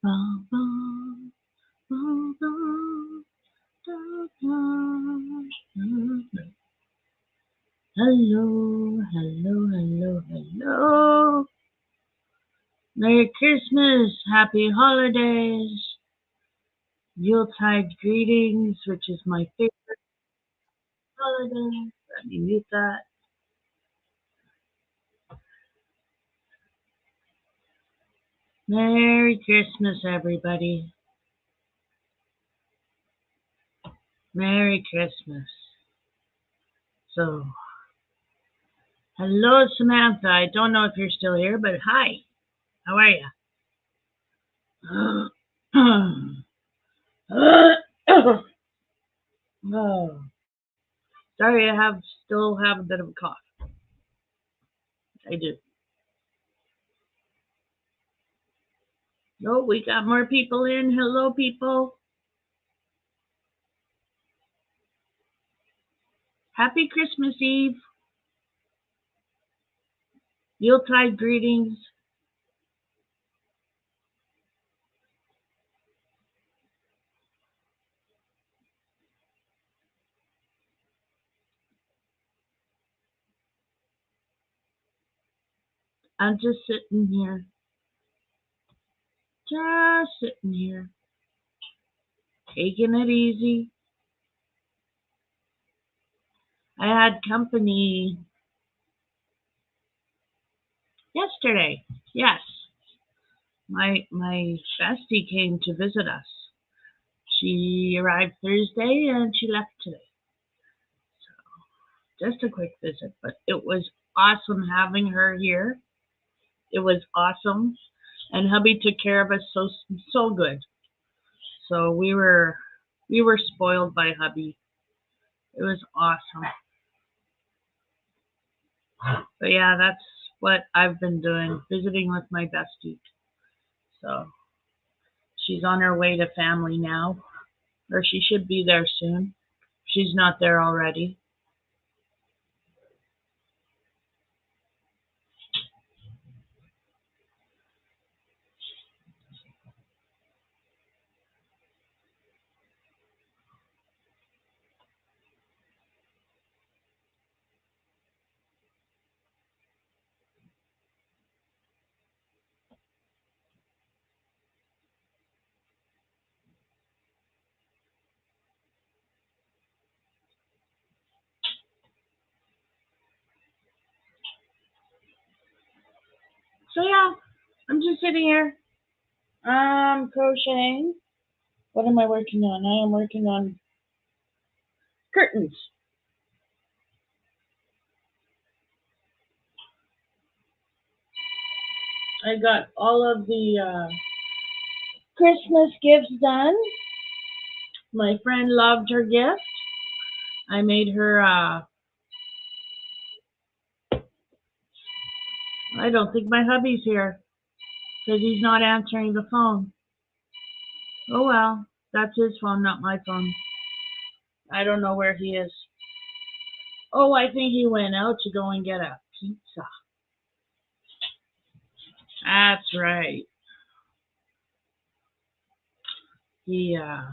Bum, bum, bum, bum, dum, dum, dum, dum. Hello, hello, hello, hello. Merry Christmas, Happy Holidays, Yuletide greetings, which is my favorite holiday. Let me mute that. Merry Christmas, everybody. Merry Christmas. So, hello, Samantha. I don't know if you're still here, but hi. How are you? Oh, sorry, still have a bit of a cough. I do. Oh, we got more people in. Hello, people. Happy Christmas Eve. Yuletide greetings. I'm just sitting here. Just sitting here. Taking it easy. I had company yesterday. Yes. My bestie came to visit us. She arrived Thursday and she left today. Just a quick visit, but it was awesome having her here. It was awesome, and hubby took care of us so good. So we were spoiled by hubby. It was awesome. But yeah, that's what I've been doing, visiting with my bestie. So she's on her way to family now, or she should be there soon. She's not there already. So yeah, I'm just sitting here. Crocheting. What am I working on? I am working on curtains. I got all of the Christmas gifts done. My friend loved her gift. I made her, I don't think my hubby's here because he's not answering the phone. Oh well, that's his phone, not my phone. I don't know where he is. Oh, I think he went out to go and get a pizza. That's right. I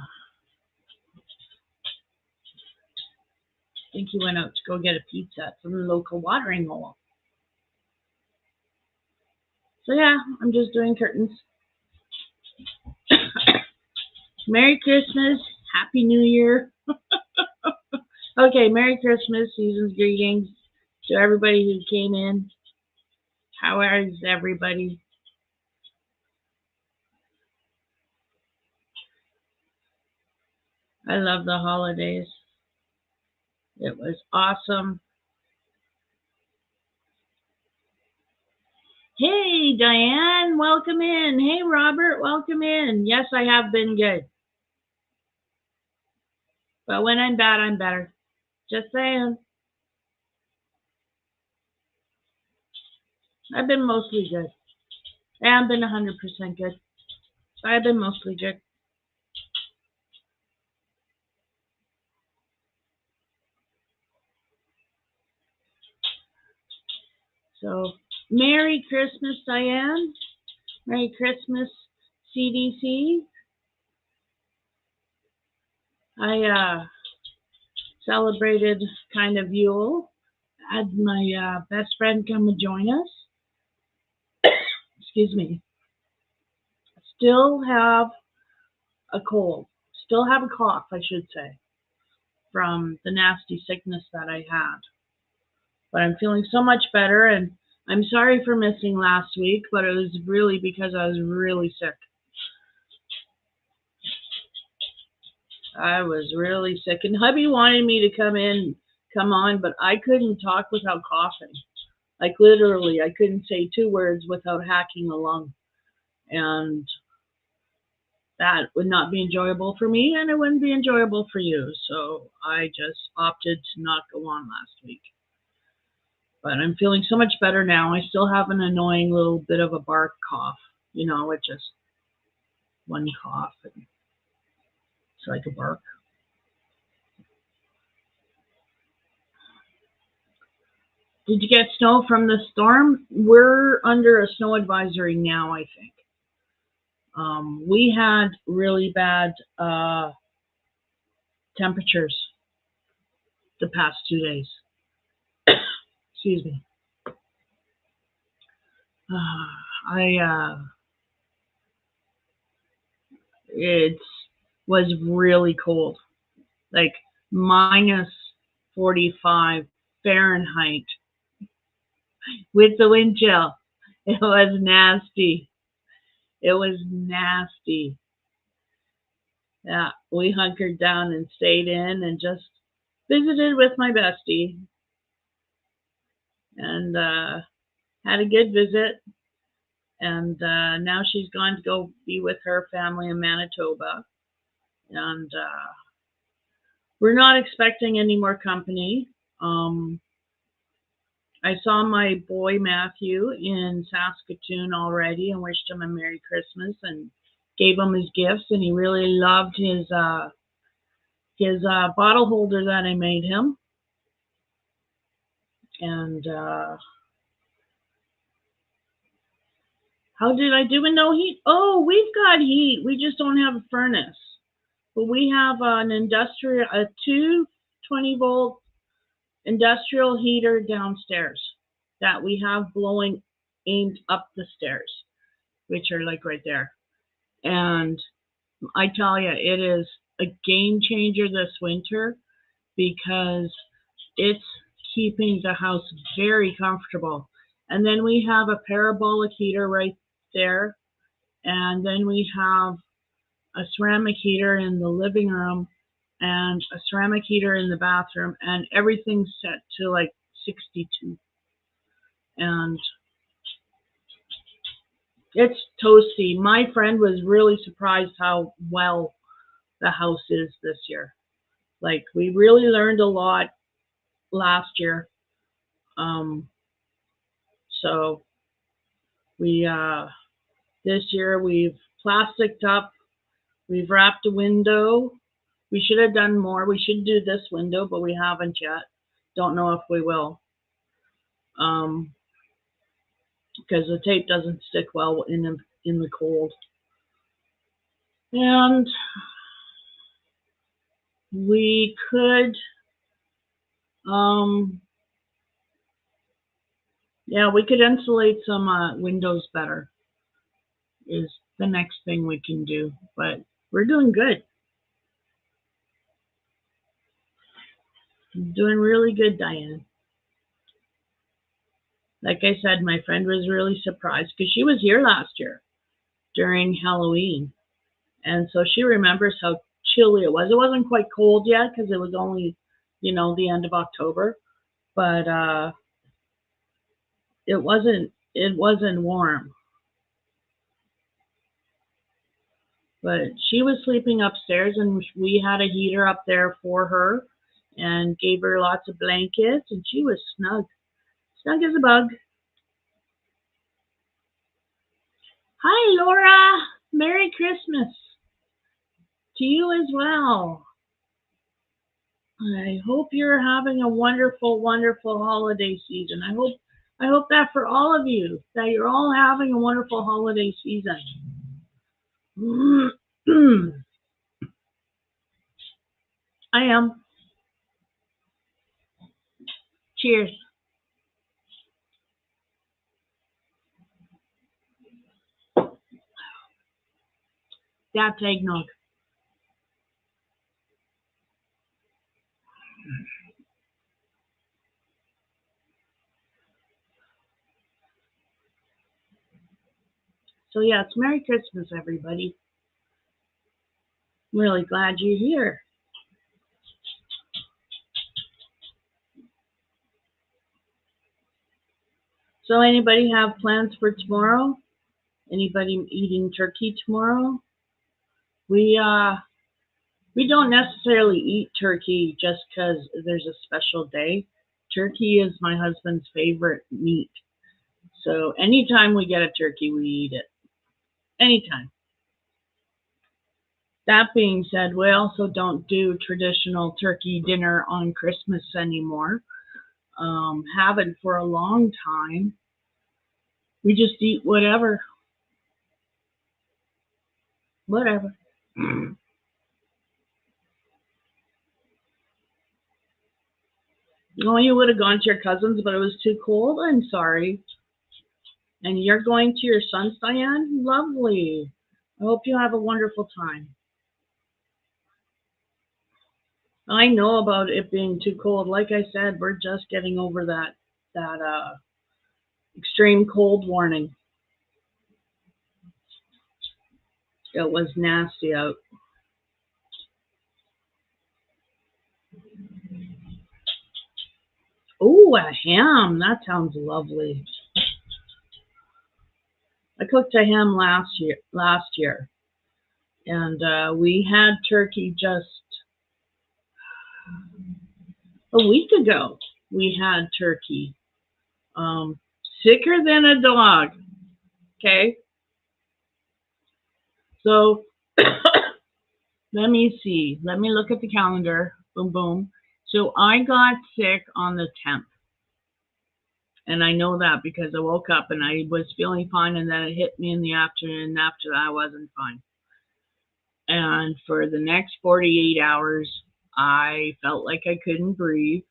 think he went out to go get a pizza at some local watering hole. So yeah, I'm just doing curtains. Merry Christmas, Happy New Year. Okay, Merry Christmas, season's greetings to everybody who came in. How is everybody? I love the holidays. It was awesome. Hey, Diane, welcome in. Hey, Robert, welcome in. Yes, I have been good. But when I'm bad, I'm better. Just saying. I've been mostly good. I haven't been 100% good. But I've been mostly good. So, Merry Christmas, Diane. Merry Christmas, CDC. I celebrated kind of Yule. Had my best friend come and join us. Excuse me. Still have a cold. Still have a cough, I should say, from the nasty sickness that I had. But I'm feeling so much better, and I'm sorry for missing last week, but it was really because I was really sick. I was really sick, and hubby wanted me to come on, but I couldn't talk without coughing. Like literally, I couldn't say 2 words without hacking a lung, and that would not be enjoyable for me, and it wouldn't be enjoyable for you. So I just opted to not go on last week. But I'm feeling so much better now. I still have an annoying little bit of a bark cough, with just one cough, and it's like a bark. Did you get snow from the storm? We're under a snow advisory now, I think. We had really bad temperatures the past 2 days. Excuse me. It was really cold, like minus 45 Fahrenheit with the wind chill. It was nasty. It was nasty. Yeah, we hunkered down and stayed in and just visited with my bestie and had a good visit. And now she's gone to go be with her family in Manitoba. And we're not expecting any more company. I saw my boy Matthew in Saskatoon already and wished him a Merry Christmas and gave him his gifts. And he really loved his bottle holder that I made him. And how did I do with no heat? Oh, we've got heat. We just don't have a furnace. But we have a 220-volt industrial heater downstairs that we have blowing aimed up the stairs, which are like right there. And I tell you, it is a game changer this winter because it's keeping the house very comfortable. And then we have a parabolic heater right there. And then we have a ceramic heater in the living room and a ceramic heater in the bathroom, and everything's set to like 62. And it's toasty. My friend was really surprised how well the house is this year. Like, we really learned a lot last year. So we this year we've plasticed up, we've wrapped a window. We should have done more. We should do this window, but we haven't yet. Don't know if we will. Because the tape doesn't stick well in the cold. And we could, we could insulate some windows better. Is the next thing we can do. But we're doing good. Doing really good, Diane. Like I said, my friend was really surprised because she was here last year during Halloween. And so she remembers how chilly it was. It wasn't quite cold yet because it was only, the end of October. But it wasn't warm. But she was sleeping upstairs, and we had a heater up there for her and gave her lots of blankets, and she was snug. Snug as a bug. Hi, Laura. Merry Christmas to you as well. I hope you're having a wonderful, wonderful holiday season. I hope that for all of you, that you're all having a wonderful holiday season. I am. Cheers. That's eggnog. So yeah, it's Merry Christmas, everybody. I'm really glad you're here. So anybody have plans for tomorrow? Anybody eating turkey tomorrow? We we don't necessarily eat turkey just because there's a special day. Turkey is my husband's favorite meat. So anytime we get a turkey, we eat it. Anytime. That being said, we also don't do traditional turkey dinner on Christmas anymore. Haven't for a long time. We just eat whatever. Whatever. Oh, you would have gone to your cousin's, but it was too cold? I'm sorry. And you're going to your son's, Diane? Lovely. I hope you have a wonderful time. I know about it being too cold. Like I said, we're just getting over that extreme cold warning. It was nasty out. Oh, a ham. That sounds lovely. I cooked a ham last year, and we had turkey just a week ago. We had turkey. Um, Sicker than a dog. Okay, so let me see. Let me look at the calendar. Boom, boom. So I got sick on the 10th. And I know that because I woke up and I was feeling fine, and then it hit me in the afternoon. And after that, I wasn't fine. And for the next 48 hours, I felt like I couldn't breathe.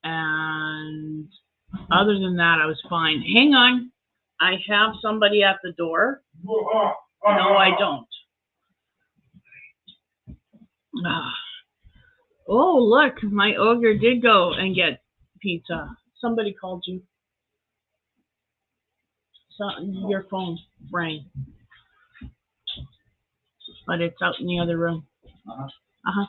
And other than that, I was fine. Hang on. I have somebody at the door. No, I don't. Ah. Oh, look, my ogre did go and get pizza. Somebody called you. So, your phone rang, but it's out in the other room. Uh-huh.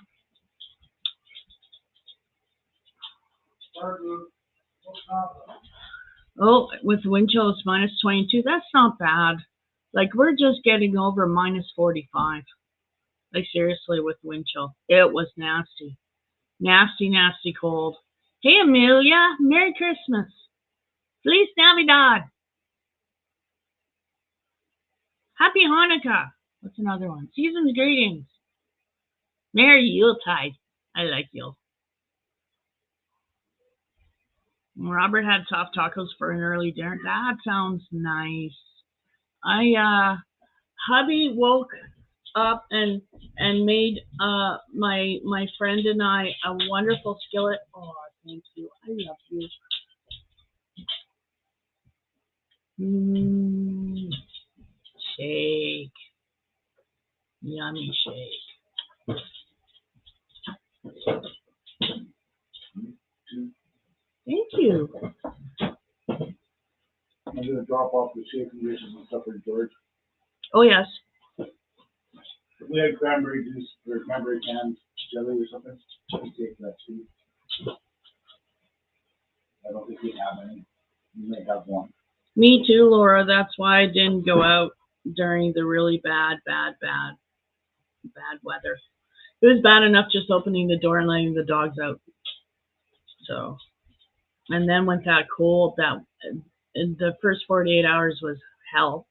Oh, with wind chill it's minus 22. That's not bad. Like, we're just getting over minus 45. Like, seriously, with wind chill. It was nasty. Nasty, nasty cold. Hey, Amelia. Merry Christmas. Feliz Navidad. Happy Hanukkah. What's another one? Season's greetings. Merry Yuletide. I like Yule. Robert had soft tacos for an early dinner. That sounds nice. Hubby woke up and made my friend and I a wonderful skillet. Oh, thank you. I love you. Mmm, shake, yummy shake. Thank you. I'm gonna drop off the shake conditions and stuff for George. Oh yes. If we had cranberry juice or cranberry canned jelly or something, we take that too. I don't think we have any. We may have one. Me too, Laura. That's why I didn't go out during the really bad weather. It was bad enough just opening the door and letting the dogs out. So, and then with that cold, that the first 48 hours was hell.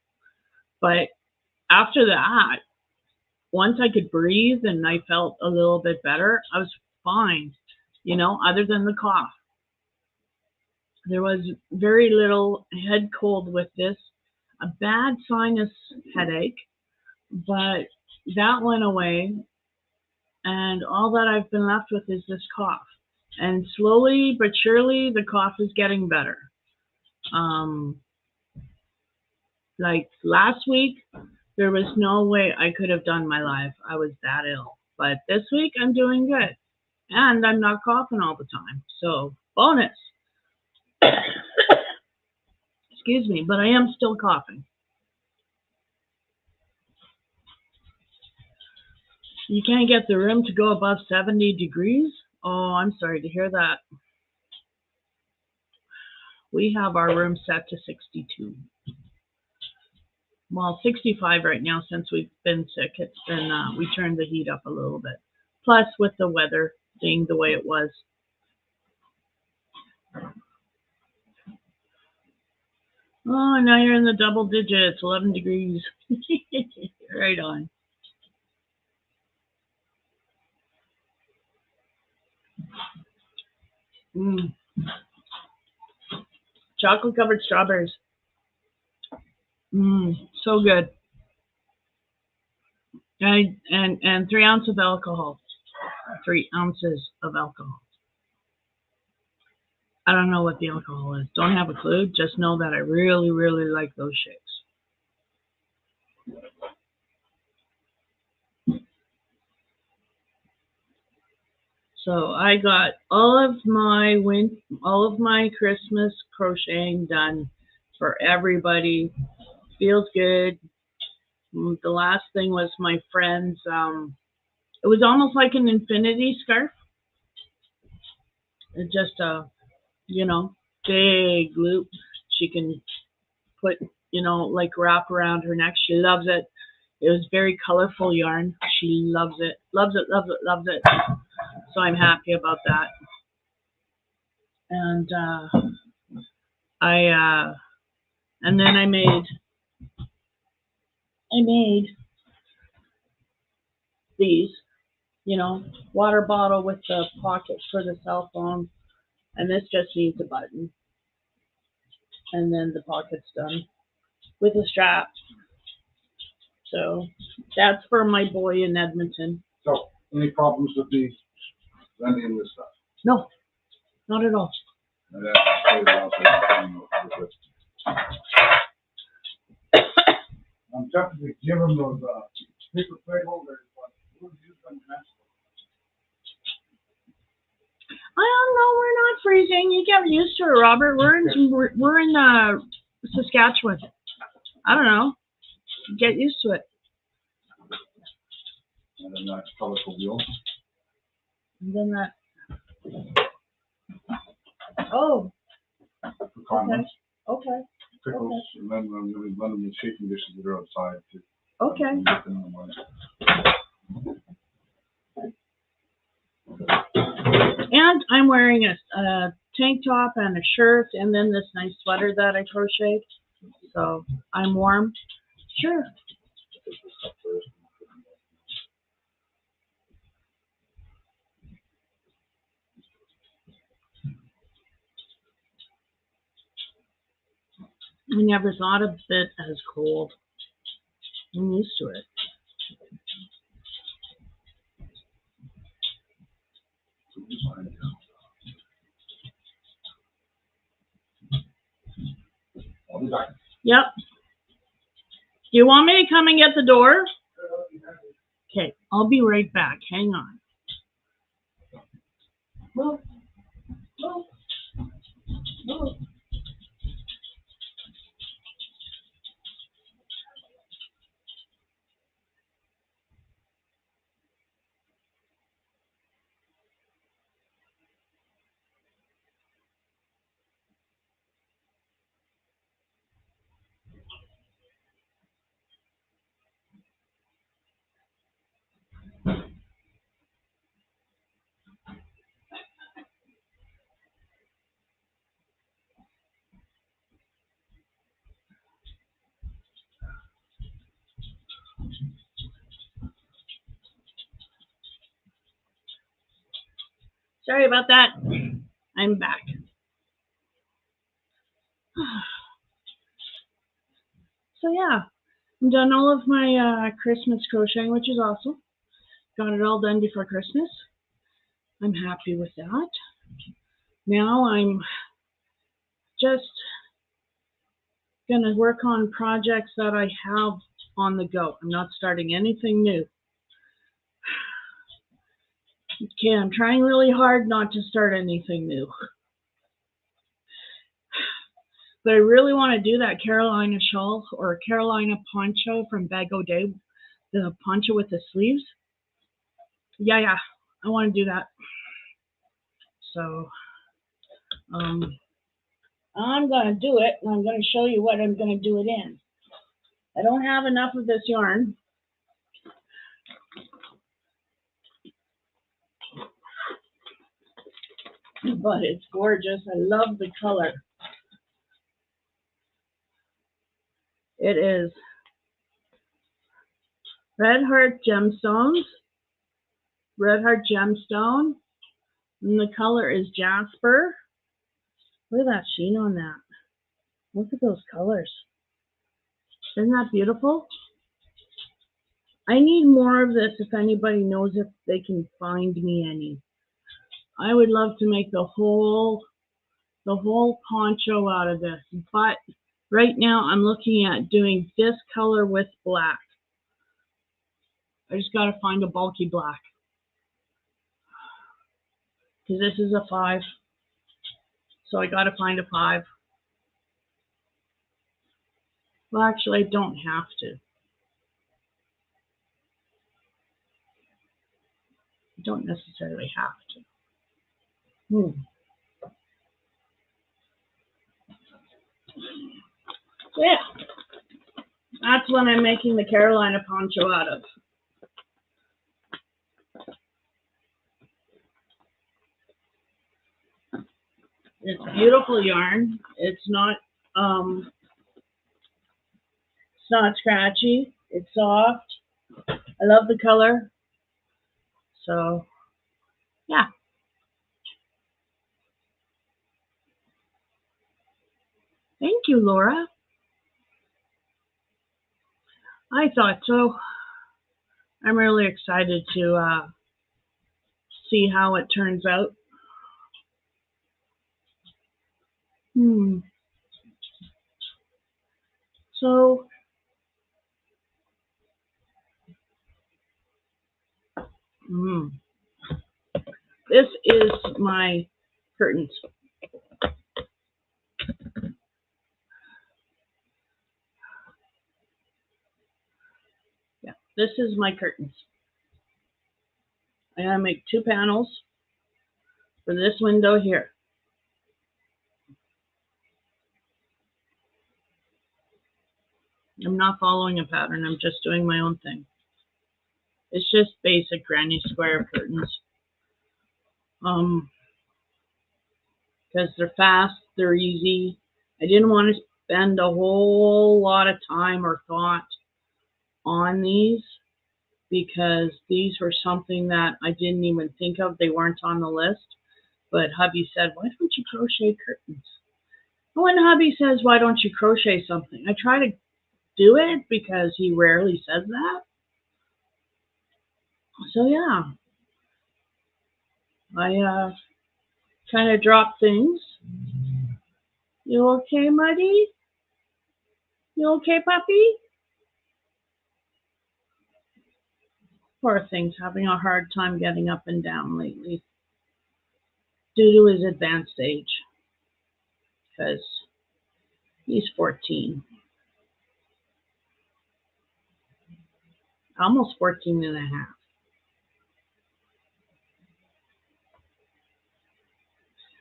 But after that, once I could breathe and I felt a little bit better, I was fine, other than the cough. There was very little head cold with this, a bad sinus headache, but that went away, and all that I've been left with is this cough. And slowly but surely, the cough is getting better. Like last week, there was no way I could have done my live. I was that ill. But this week, I'm doing good. And I'm not coughing all the time. So, bonus. Excuse me, but I am still coughing. You can't get the room to go above 70 degrees? Oh, I'm sorry to hear that. We have our room set to 62. Well, 65 right now since we've been sick. It's been, we turned the heat up a little bit. Plus, with the weather being the way it was. Oh, now you're in the double digits, 11 degrees. Right on. Mm. Chocolate covered strawberries. So good. And 3 ounces of alcohol. 3 ounces of alcohol. I don't know what the alcohol is. Don't have a clue. Just know that I really, really like those shakes. So I got all of my Christmas crocheting done for everybody. Feels good. The last thing was my friend's. It was almost like an infinity scarf. It's just a, big loop. She can put, like wrap around her neck. She loves it. It was very colorful yarn. She loves it. Loves it, loves it, loves it. So I'm happy about that. And and then I made these, water bottle with the pocket for the cell phone. And this just needs a button. And then the pocket's done with a strap. So that's for my boy in Edmonton. So, any problems with the blending this stuff? No, not at all. And I'm tempted to give them those paper plate holders, but we'll use them next. I don't know. We're not freezing. You get used to it, Robert. We're in Saskatchewan. I don't know. Get used to it. And then that colorful wheel. And then that. Oh. Okay. Okay. Pickles, okay. And then I'm going to blend them in shaking dishes that are outside too. Okay. And I'm wearing a tank top and a shirt, and then this nice sweater that I crocheted. So I'm warm. Sure. I never thought of it as cold. I'm used to it. I'll be back. Yep. Do you want me to come and get the door? Okay, I'll be right back. Hang on. Move. Move. Move. Sorry about that. I'm back. So yeah, I'm done all of my Christmas crocheting, which is awesome. Got it all done before Christmas. I'm happy with that. Now I'm just going to work on projects that I have on the go. I'm not starting anything new. Okay, I'm trying really hard not to start anything new. But I really want to do that Carolina shawl or Carolina poncho from Bag O'Day, the poncho with the sleeves. Yeah, I want to do that. So, I'm going to do it, and I'm going to show you what I'm going to do it in. I don't have enough of this yarn. But it's gorgeous. I love the color. It is Red Heart Gemstones, Red Heart Gemstone, and the color is Jasper. Look at that sheen on that. Look at those colors. Isn't that beautiful? I need more of this if anybody knows if they can find me any. I would love to make the whole poncho out of this, but right now I'm looking at doing this color with black. I just got to find a bulky black because this is a 5, so I got to find a 5. Well, actually, I don't have to. I don't necessarily have to. Yeah, that's what I'm making the Carolina poncho out of. It's beautiful yarn. It's not scratchy. It's soft. I love the color. So, yeah. Thank you, Laura. I thought so. I'm really excited to see how it turns out. So, this is my curtains. Yeah, this is my curtains. I'm going to make 2 panels for this window here. I'm not following a pattern. I'm just doing my own thing. It's just basic granny square curtains. Because they're fast, they're easy. I didn't want to spend a whole lot of time or thought on these because these were something that I didn't even think of. They weren't on the list. But hubby said, why don't you crochet curtains? And when hubby says, why don't you crochet something? I try to do it because he rarely says that. So yeah, I kind of drop things. You okay, Muddy? You okay, puppy? Poor thing's having a hard time getting up and down lately due to his advanced age because he's 14. Almost 14 and a half.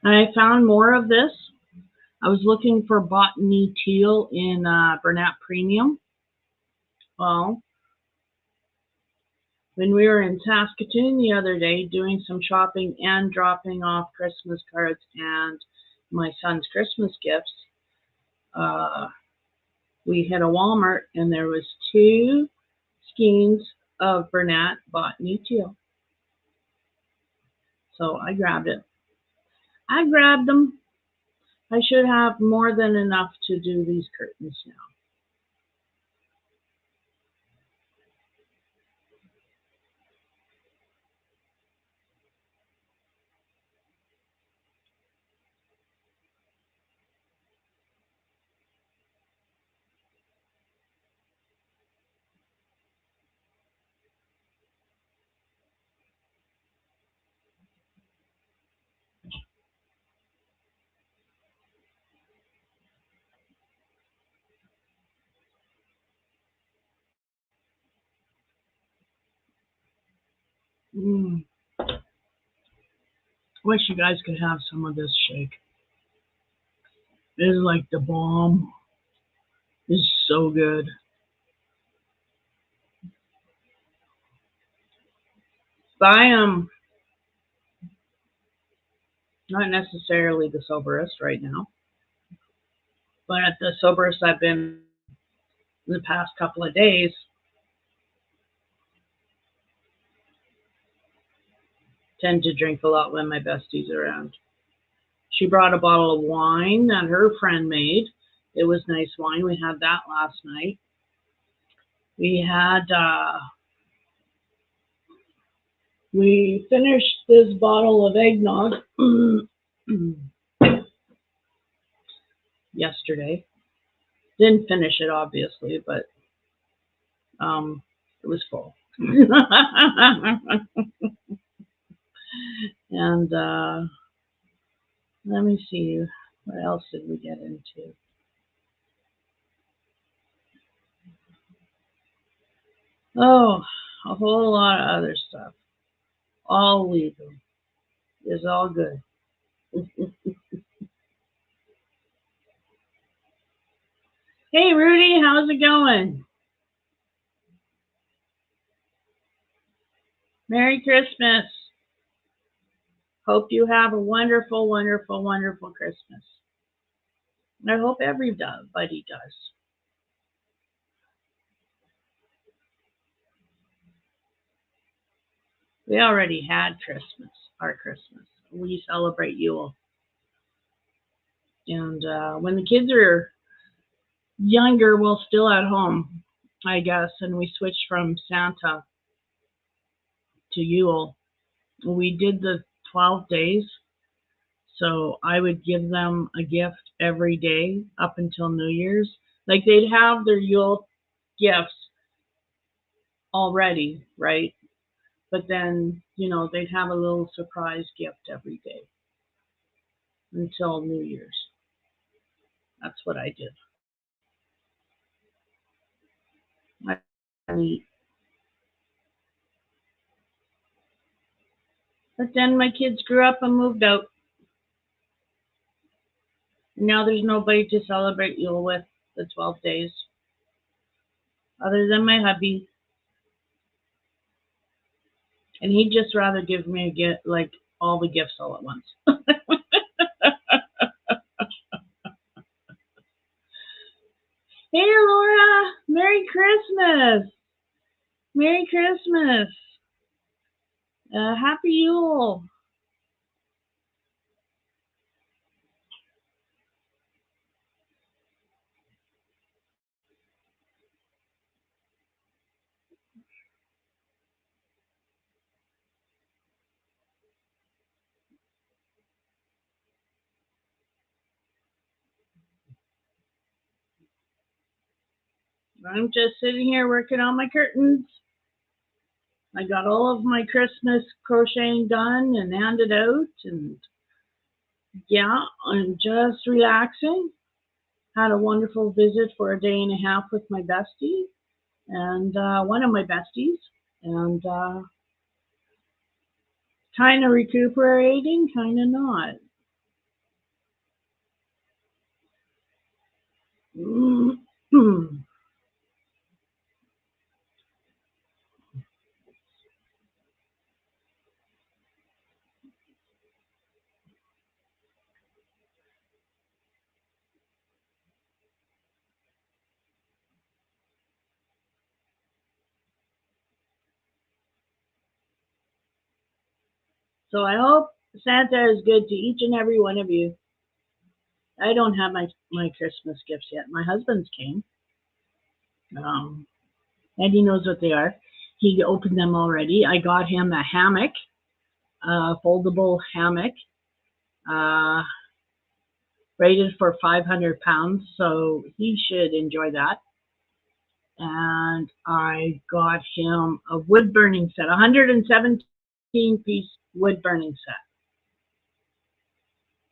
And I found more of this. I was looking for Botany Teal in Bernat Premium. Well, when we were in Saskatoon the other day doing some shopping and dropping off Christmas cards and my son's Christmas gifts, we hit a Walmart and there was 2 skeins of Bernat Botany Teal. So I grabbed it. I grabbed them. I should have more than enough to do these curtains now. Mm. Wish you guys could have some of this shake. It is like the bomb. It's so good. But I am not necessarily the soberest right now, but at the soberest I've been in the past couple of days. Tend to drink a lot when my bestie's around. She brought a bottle of wine that her friend made. It was nice wine. We had that last night. We finished this bottle of eggnog yesterday. Didn't finish it obviously, but it was full. And let me see, what else did we get into? Oh, a whole lot of other stuff. All legal. It's all good. Hey Rudy, how's it going? Merry Christmas. Hope you have a wonderful, wonderful, wonderful Christmas. And I hope everybody does. We already had Christmas, our Christmas. We celebrate Yule. And when the kids are younger, well, still at home, I guess, and we switched from Santa to Yule. We did the 12 days, so I would give them a gift every day up until New Year's. Like they'd have their Yule gifts already, right? But then, they'd have a little surprise gift every day until New Year's. That's what I did. I, but then my kids grew up and moved out. Now there's nobody to celebrate Yule with the 12 days, other than my hubby. And he'd just rather give me a gift, like all the gifts all at once. Hey Laura, Merry Christmas! Merry Christmas! Happy Yule! I'm just sitting here working on my curtains. I got all of my Christmas crocheting done and handed out, and yeah, I'm just relaxing. Had a wonderful visit for a day and a half with my bestie, and one of my besties, and kind of recuperating, kind of not. So I hope Santa is good to each and every one of you. I don't have my Christmas gifts yet. My husband's came, and he knows what they are. He opened them already. I got him a hammock, a foldable hammock, uh, rated for 500 pounds, so he should enjoy that. And I got him a wood burning set, 117-piece wood burning set.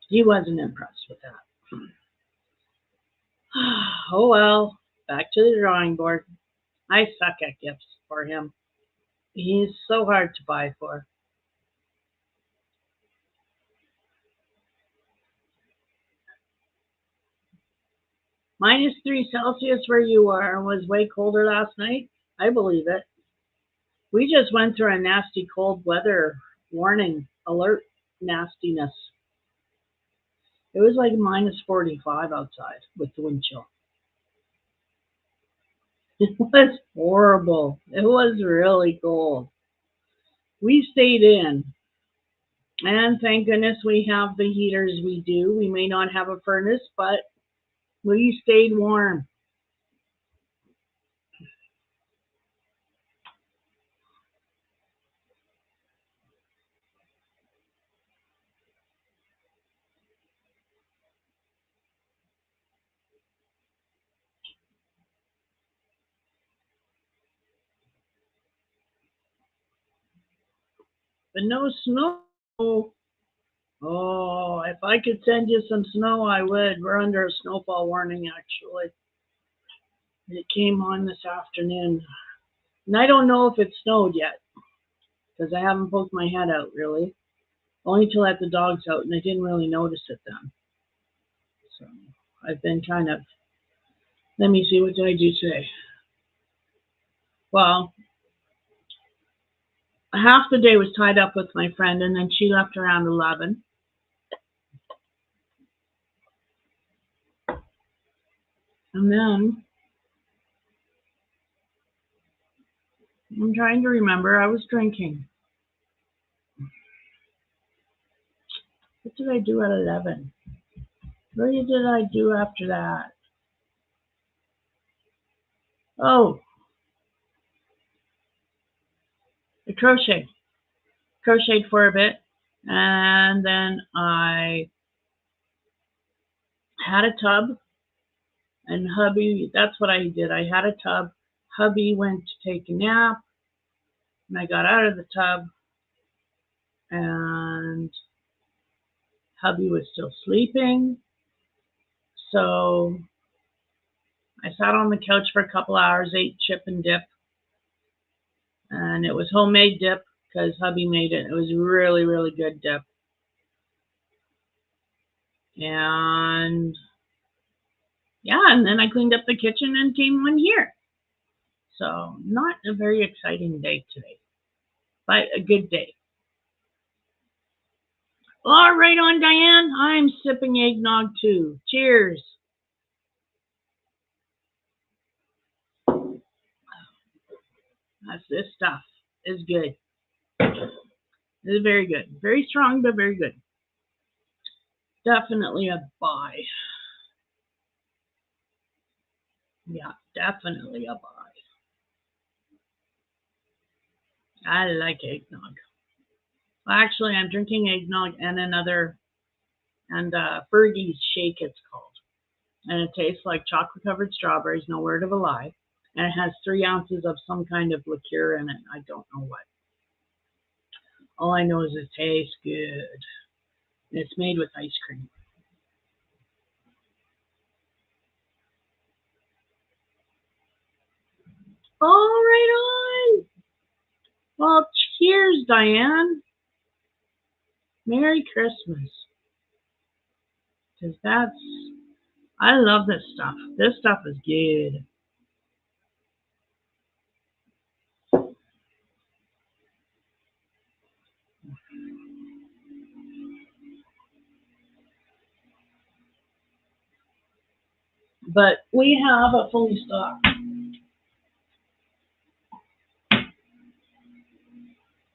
He wasn't impressed with that. Oh well, back to the drawing board. I suck at gifts for him. He's so hard to buy for. -3 Celsius where you are was way colder last night. I believe it. We just went through a nasty cold weather warning alert nastiness. It was like -45 outside with the wind chill. It was horrible. It was really cold. We stayed in, and thank goodness we have the heaters we do. We may not have a furnace, but we stayed warm. But no snow. Oh, if I could send you some snow, I would. We're under a snowfall warning, actually. It came on this afternoon. And I don't know if it snowed yet, because I haven't poked my head out, really. Only to let the dogs out, and I didn't really notice it then. So I've been kind of, let me see, what did I do today? Well, half the day was tied up with my friend, and then she left around 11. And then, I'm trying to remember, I was drinking. What did I do at 11? What did I do after that? Oh, I crocheted for a bit, and then I had a tub, and hubby, that's what I did. I had a tub. Hubby went to take a nap, and I got out of the tub, and hubby was still sleeping. So I sat on the couch for a couple hours, ate chip and dip, and it was homemade dip because hubby made it. It was really, really good dip. And yeah, and then I cleaned up the kitchen and came on here. So not a very exciting day today, but a good day. All right on, Diane. I'm sipping eggnog too. Cheers. This stuff is good. It is very good. Very strong, but very good. Definitely a buy. Yeah, definitely a buy. I like eggnog. Well, actually, I'm drinking eggnog and Fergie's shake, it's called. And it tastes like chocolate covered strawberries, no word of a lie. And it has 3 ounces of some kind of liqueur in it. I don't know what. All I know is it tastes good. And it's made with ice cream. All right on. Well, cheers, Diane. Merry Christmas. Because I love this stuff. This stuff is good. But we have a fully stocked.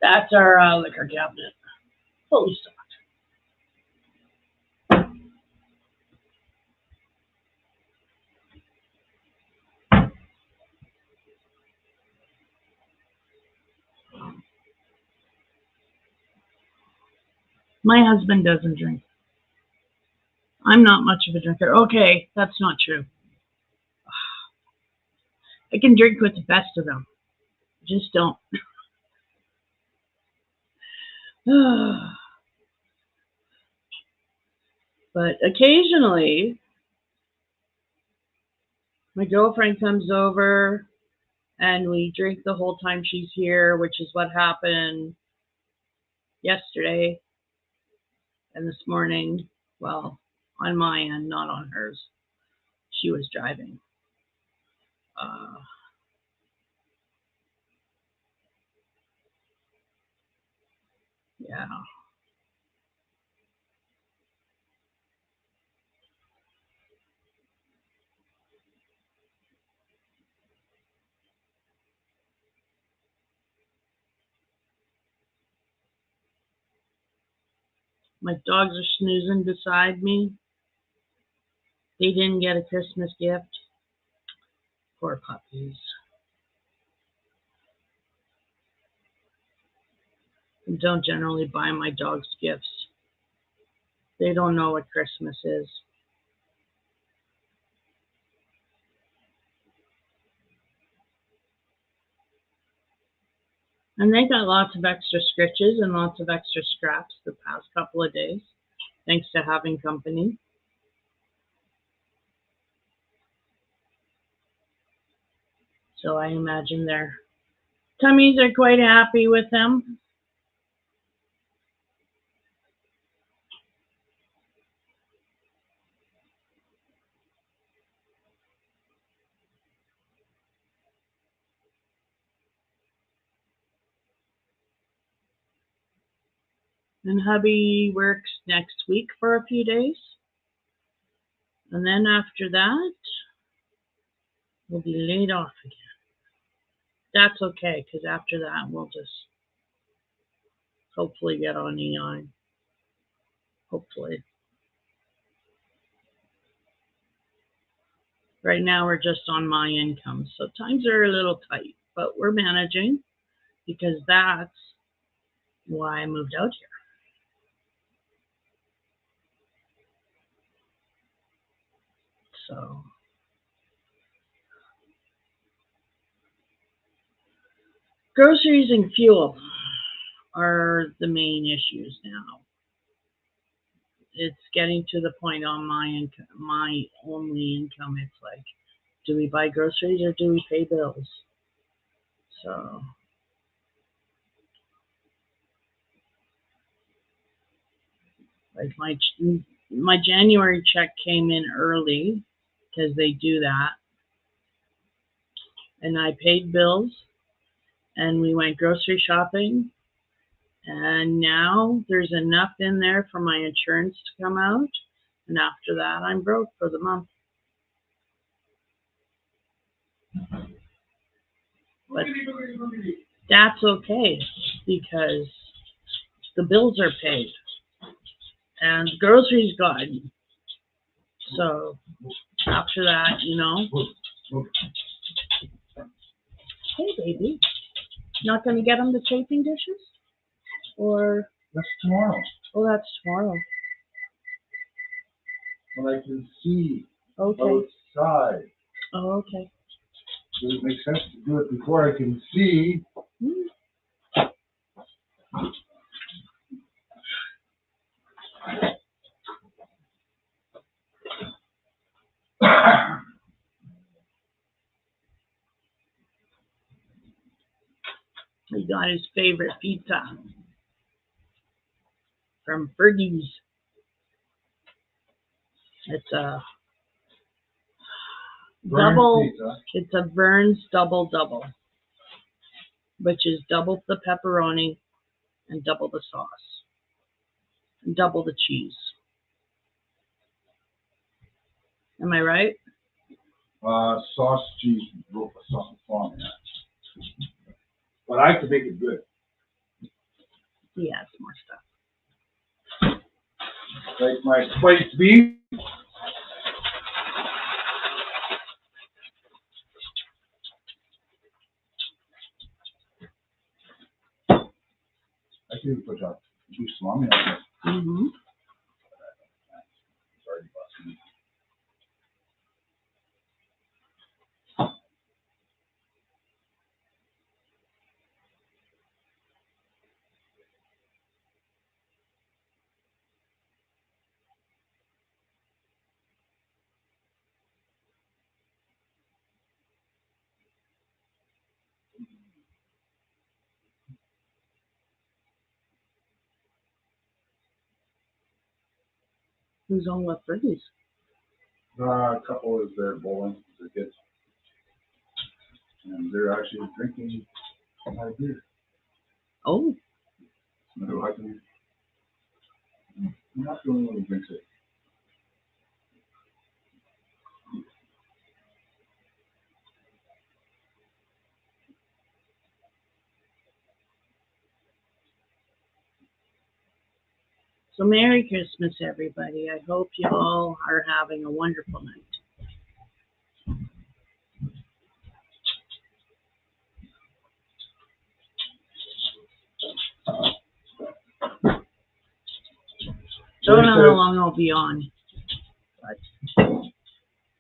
That's our liquor cabinet. Fully stocked. My husband doesn't drink. I'm not much of a drinker. Okay, that's not true. I can drink with the best of them. Just don't. But occasionally, my girlfriend comes over and we drink the whole time she's here, which is what happened yesterday and this morning. Well, on my end, not on hers. She was driving. Yeah. My dogs are snoozing beside me. They didn't get a Christmas gift. Poor puppies. I don't generally buy my dogs gifts. They don't know what Christmas is. And they got lots of extra stitches and lots of extra scraps the past couple of days, thanks to having company. So I imagine their tummies are quite happy with them. And hubby works next week for a few days. And then after that, we'll be laid off again. That's okay, because after that, we'll just hopefully get on EI. Hopefully. Right now, we're just on my income, so times are a little tight, but we're managing because that's why I moved out here. So groceries and fuel are the main issues now. It's getting to the point on my income, my only income. It's like, do we buy groceries or do we pay bills? So like my January check came in early because they do that, and I paid bills, and we went grocery shopping, and now there's enough in there for my insurance to come out, and after that I'm broke for the month. But that's okay because the bills are paid and the groceries gone. So after that, hey baby, not gonna get them the chafing dishes? Or That's tomorrow. oh, that's tomorrow. When I can see Okay. outside. Oh, okay. Does it make sense to do it before I can see? He got his favorite pizza from Fergie's. It's a double. Pizza. It's a Vern's double, which is double the pepperoni and double the sauce and double the cheese. Am I right? Sauce, cheese, sauce, farm, yeah. But I could make it good. He has more stuff. Like my spiced beef. I can even put beef salami on it. Mm-hmm. Sorry, busting. Who's on with birdies? A couple is there bowling, the kids. And they're actually drinking my beer. Oh, No, I can, I'm not the only one who drinks it. so Merry Christmas, everybody. I hope you all are having a wonderful night. Don't know how long I'll be on.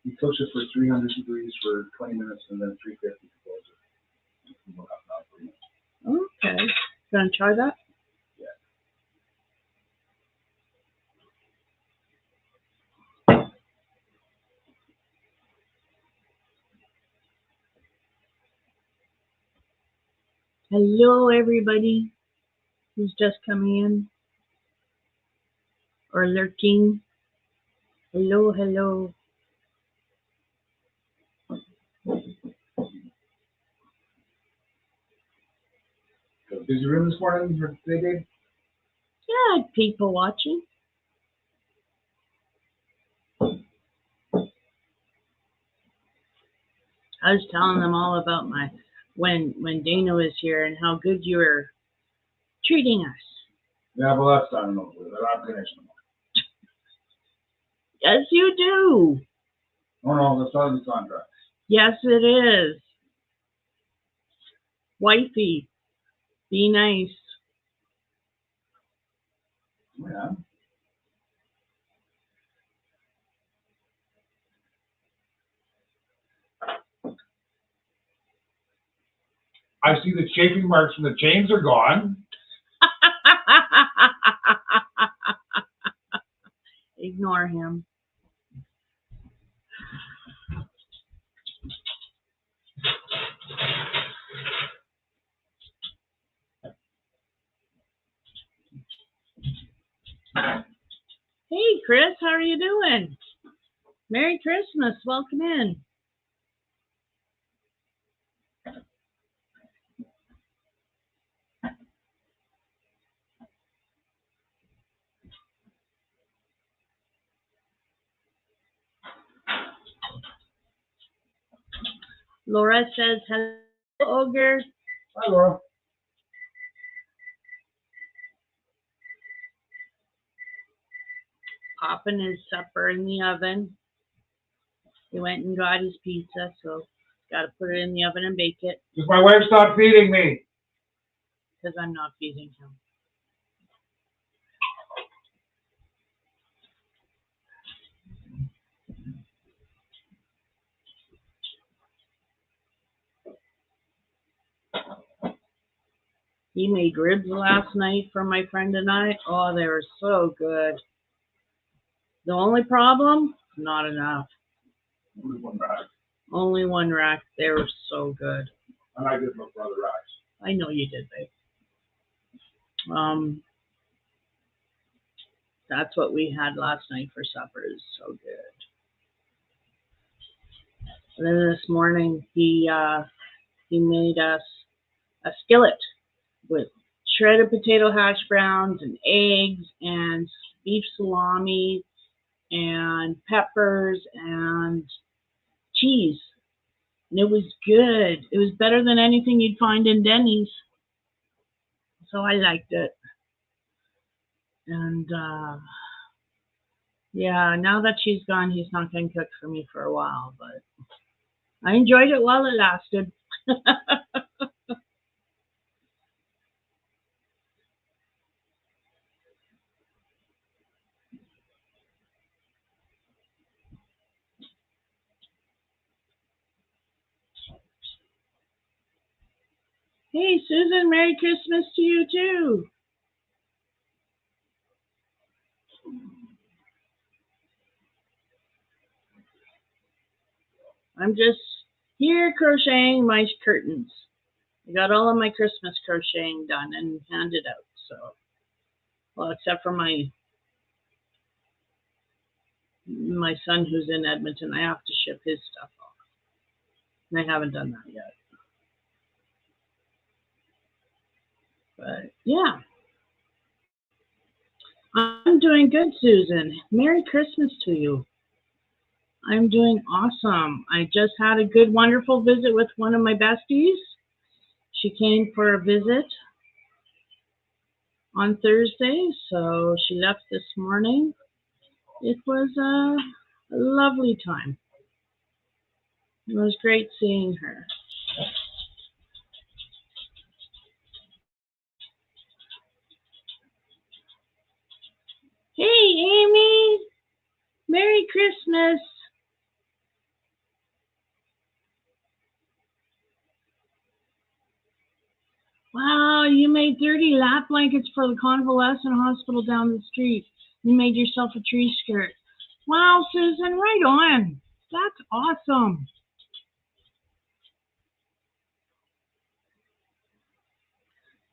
You cook it for 300 degrees for 20 minutes and then 350 to close it. We'll have that for you. Okay. Gonna try that? Hello, everybody who's just coming in or lurking. Hello, hello. Got a busy room this morning for today, Dave? Yeah, people watching. I was telling them all about my when Dana was here and how good you were treating us. Yeah, well, that's done. No, they're not finished. Yes, you do. No, that's not in the contract. Yes, it is. Wifey, be nice. Yeah. I see the chafing marks from the chains are gone. Ignore him. Hey, Chris, how are you doing? Merry Christmas. Welcome in. Laura says, hello, Ogre. Hi, Laura. Popping his supper in the oven. He went and got his pizza, so got to put it in the oven and bake it. Because my wife stopped feeding me. Because I'm not feeding him. He made ribs last night for my friend and I. Oh, they were so good. The only problem, not enough. Only one rack. Only one rack. They were so good. And I did look for other racks. I know you did, babe. That's what we had last night for supper. It was so good. And then this morning he made us a skillet with shredded potato hash browns and eggs and beef salami and peppers and cheese. And it was good. It was better than anything you'd find in Denny's. So I liked it. And yeah, now that she's gone, he's not going to cook for me for a while, but I enjoyed it while it lasted. Hey, Susan, Merry Christmas to you too. I'm just here crocheting my curtains. I got all of my Christmas crocheting done and handed out. So, well, except for my my son who's in Edmonton, I have to ship his stuff off. And I haven't done that yet. But yeah. I'm doing good, Susan. Merry Christmas to you. I'm doing awesome. I just had a good, wonderful visit with one of my besties. She came for a visit on Thursday, so she left this morning. It was a lovely time. It was great seeing her. Hey, Amy! Merry Christmas! Wow, you made 30 lap blankets for the convalescent hospital down the street. You made yourself a tree skirt. Wow, Susan, right on. That's awesome.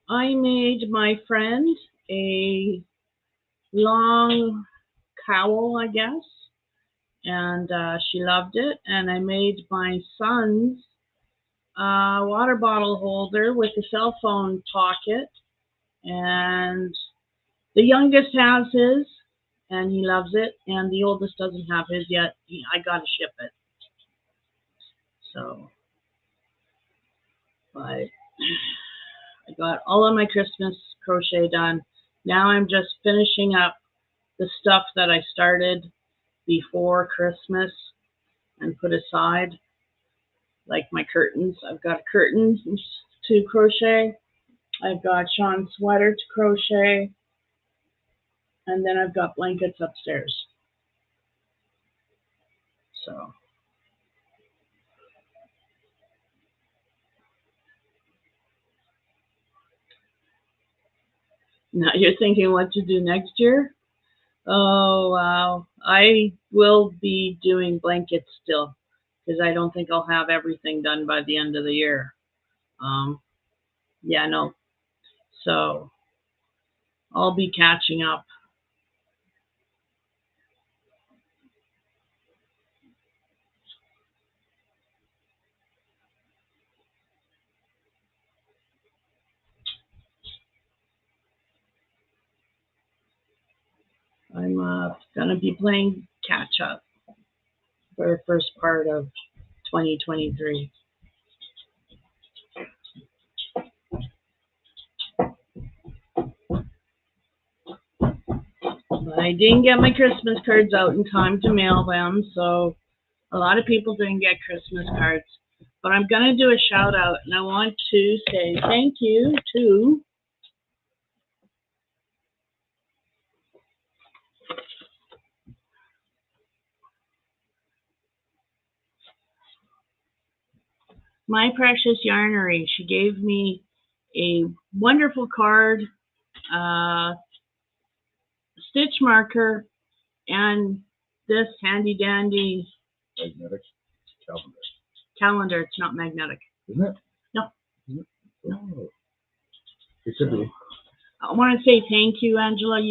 I made my friend a long cowl, I guess, and she loved it. And I made my son's water bottle holder with a cell phone pocket, and the youngest has his, and he loves it, and the oldest doesn't have his yet. I gotta ship it. So, but I got all of my Christmas crochet done. Now I'm just finishing up the stuff that I started before Christmas and put aside, like my curtains. I've got curtains to crochet. I've got Sean's sweater to crochet. And then I've got blankets upstairs. So. Now you're thinking what to do next year? Oh, wow. I will be doing blankets still because I don't think I'll have everything done by the end of the year. Yeah, no. So I'll be catching up. I'm going to be playing catch up for the first part of 2023. But I didn't get my Christmas cards out in time to mail them, so a lot of people didn't get Christmas cards. But I'm going to do a shout out, and I want to say thank you to My Precious Yarnery. She gave me a wonderful card, stitch marker, and this handy dandy Magnetic calendar. It's not magnetic. Isn't it? No. Isn't it? No. It could be. I want to say thank you, Angela.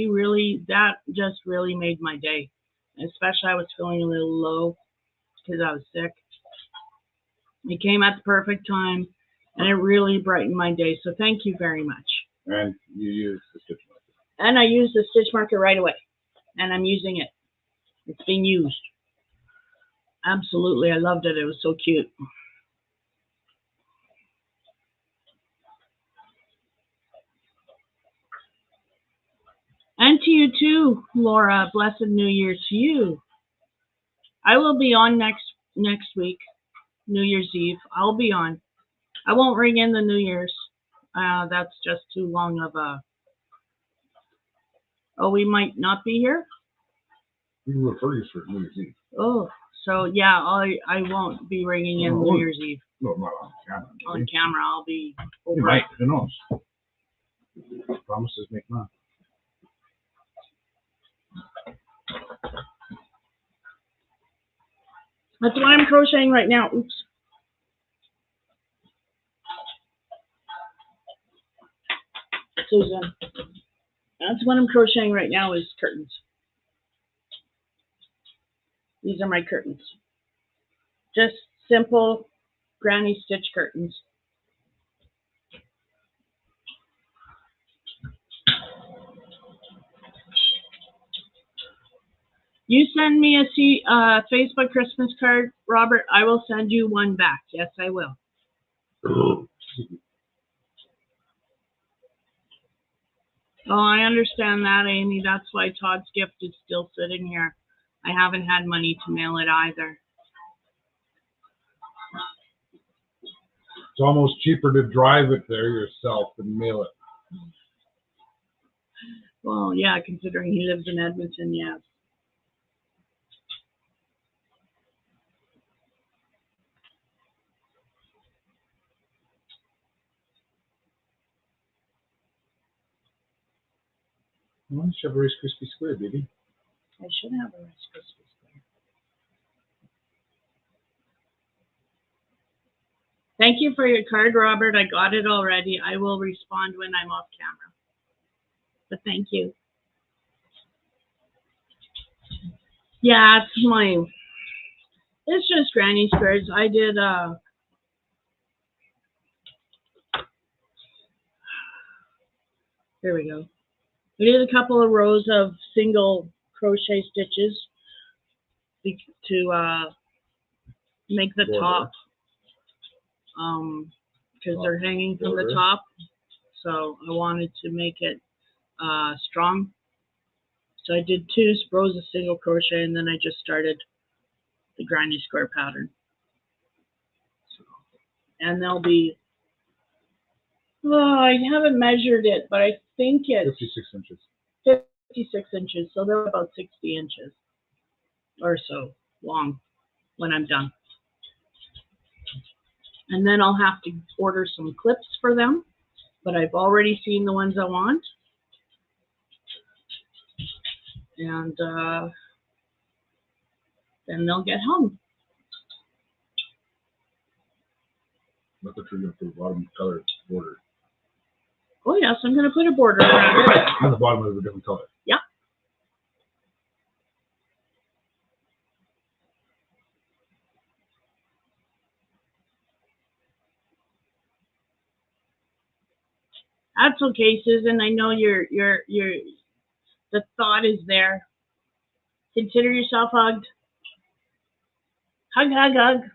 That just really made my day. Especially I was feeling a little low because I was sick. It came at the perfect time, and it really brightened my day. So thank you very much. And you use the stitch marker. And I used the stitch marker right away, and I'm using it. It's being used. Absolutely, I loved it. It was so cute. And to you too, Laura. Blessed New Year to you. I will be on next week, New Year's Eve. I'll be on. I won't ring in the New Year's. That's just too long of a. Oh, we might not be here. We can refer you for New Year's Eve. Oh, so yeah, I won't be ringing in New Year's Eve. No, not on camera. On camera, I'll be. You might. Who knows? Promises make none. That's what I'm crocheting right now. Oops. Susan. That's what I'm crocheting right now is curtains. These are my curtains. Just simple granny stitch curtains. You send me a Facebook Christmas card, Robert, I will send you one back. Yes, I will. Oh, I understand that, Amy. That's why Todd's gift is still sitting here. I haven't had money to mail it either. It's almost cheaper to drive it there yourself than mail it. Well, yeah, considering he lives in Edmonton, yes. Why don't you have a Rice Krispie Square, baby? I should have a Rice Krispie Square. Thank you for your card, Robert. I got it already. I will respond when I'm off camera. But thank you. Yeah, it's just granny squares. I did, here we go. We did a couple of rows of single crochet stitches to make the top, because they're hanging from the top. So I wanted to make it strong. So I did 2 rows of single crochet, and then I just started the granny square pattern. So, and they'll be, I haven't measured it, but I think it's 56 inches. 56 inches, so they're about 60 inches or so long when I'm done. And then I'll have to order some clips for them, but I've already seen the ones I want. And then they'll get hung. Look what you're going to put the bottom color border. Oh yes, I'm going to put a border around it. And the bottom is a different color. Yeah. That's okay, Susan. I know the thought is there. Consider yourself hugged. Hug, hug, hug.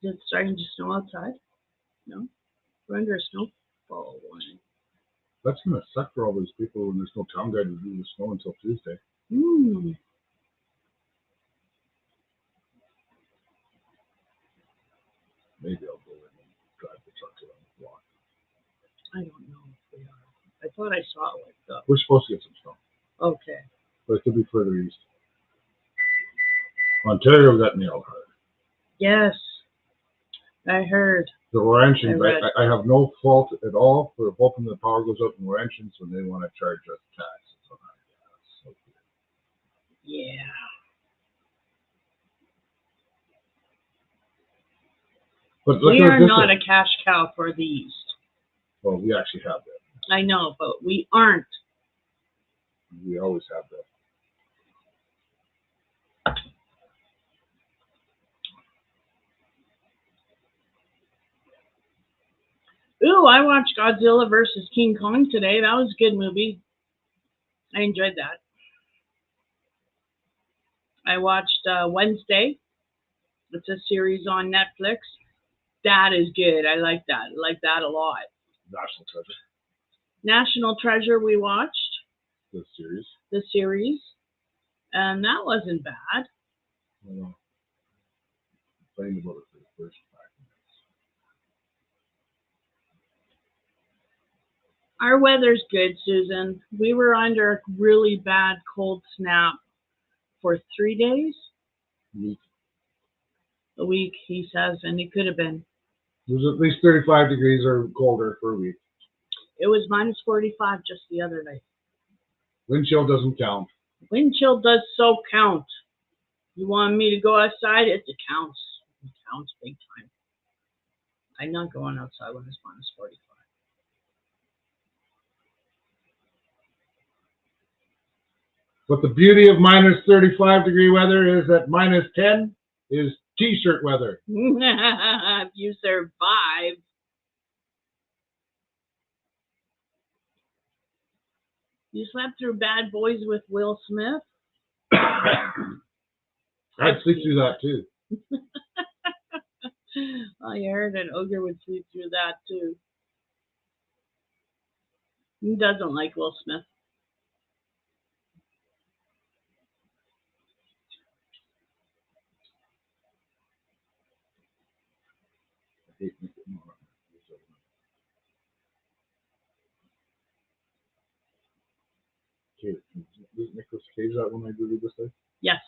Is it starting to snow outside? No? We're under a snowfall warning. That's going to suck for all those people when there's no town guide to do the snow until Tuesday. Maybe I'll go in and drive the truck around the block. I don't know if we are. I thought I saw it like that. We're supposed to get some snow. Okay. But it could be further east. Ontario got nailed hard. Yes. I heard. The Laurentians, I have no fault at all for hoping the power goes out in Laurentians when they want to charge us taxes on our gas. Okay. Yeah. But we are not a cash cow for the East. Well, we actually have that. I know, but we aren't. We always have that. Ooh, I watched Godzilla versus King Kong today. That was a good movie. I enjoyed that. I watched Wednesday. It's a series on Netflix. That is good. I like that. I like that a lot. National Treasure. National Treasure we watched. The series. The series. And that wasn't bad. I know. Playing about it for the first 5 minutes. Our weather's good, Susan. We were under a really bad cold snap for 3 days. A week, he says, and it could have been. It was at least 35 degrees or colder for a week. It was minus 45 just the other day. Wind chill doesn't count. Wind chill does so count. You want me to go outside? It counts. It counts big time. I'm not going outside when it's -45. But the beauty of -35-degree weather is that -10 is t-shirt weather. If you survive. You slept through Bad Boys with Will Smith? I'd sleep through that too. I heard an ogre would sleep through that too. Who doesn't like Will Smith? I hate Nick- Okay, is Nicolas Cage that one I do this day? Yes.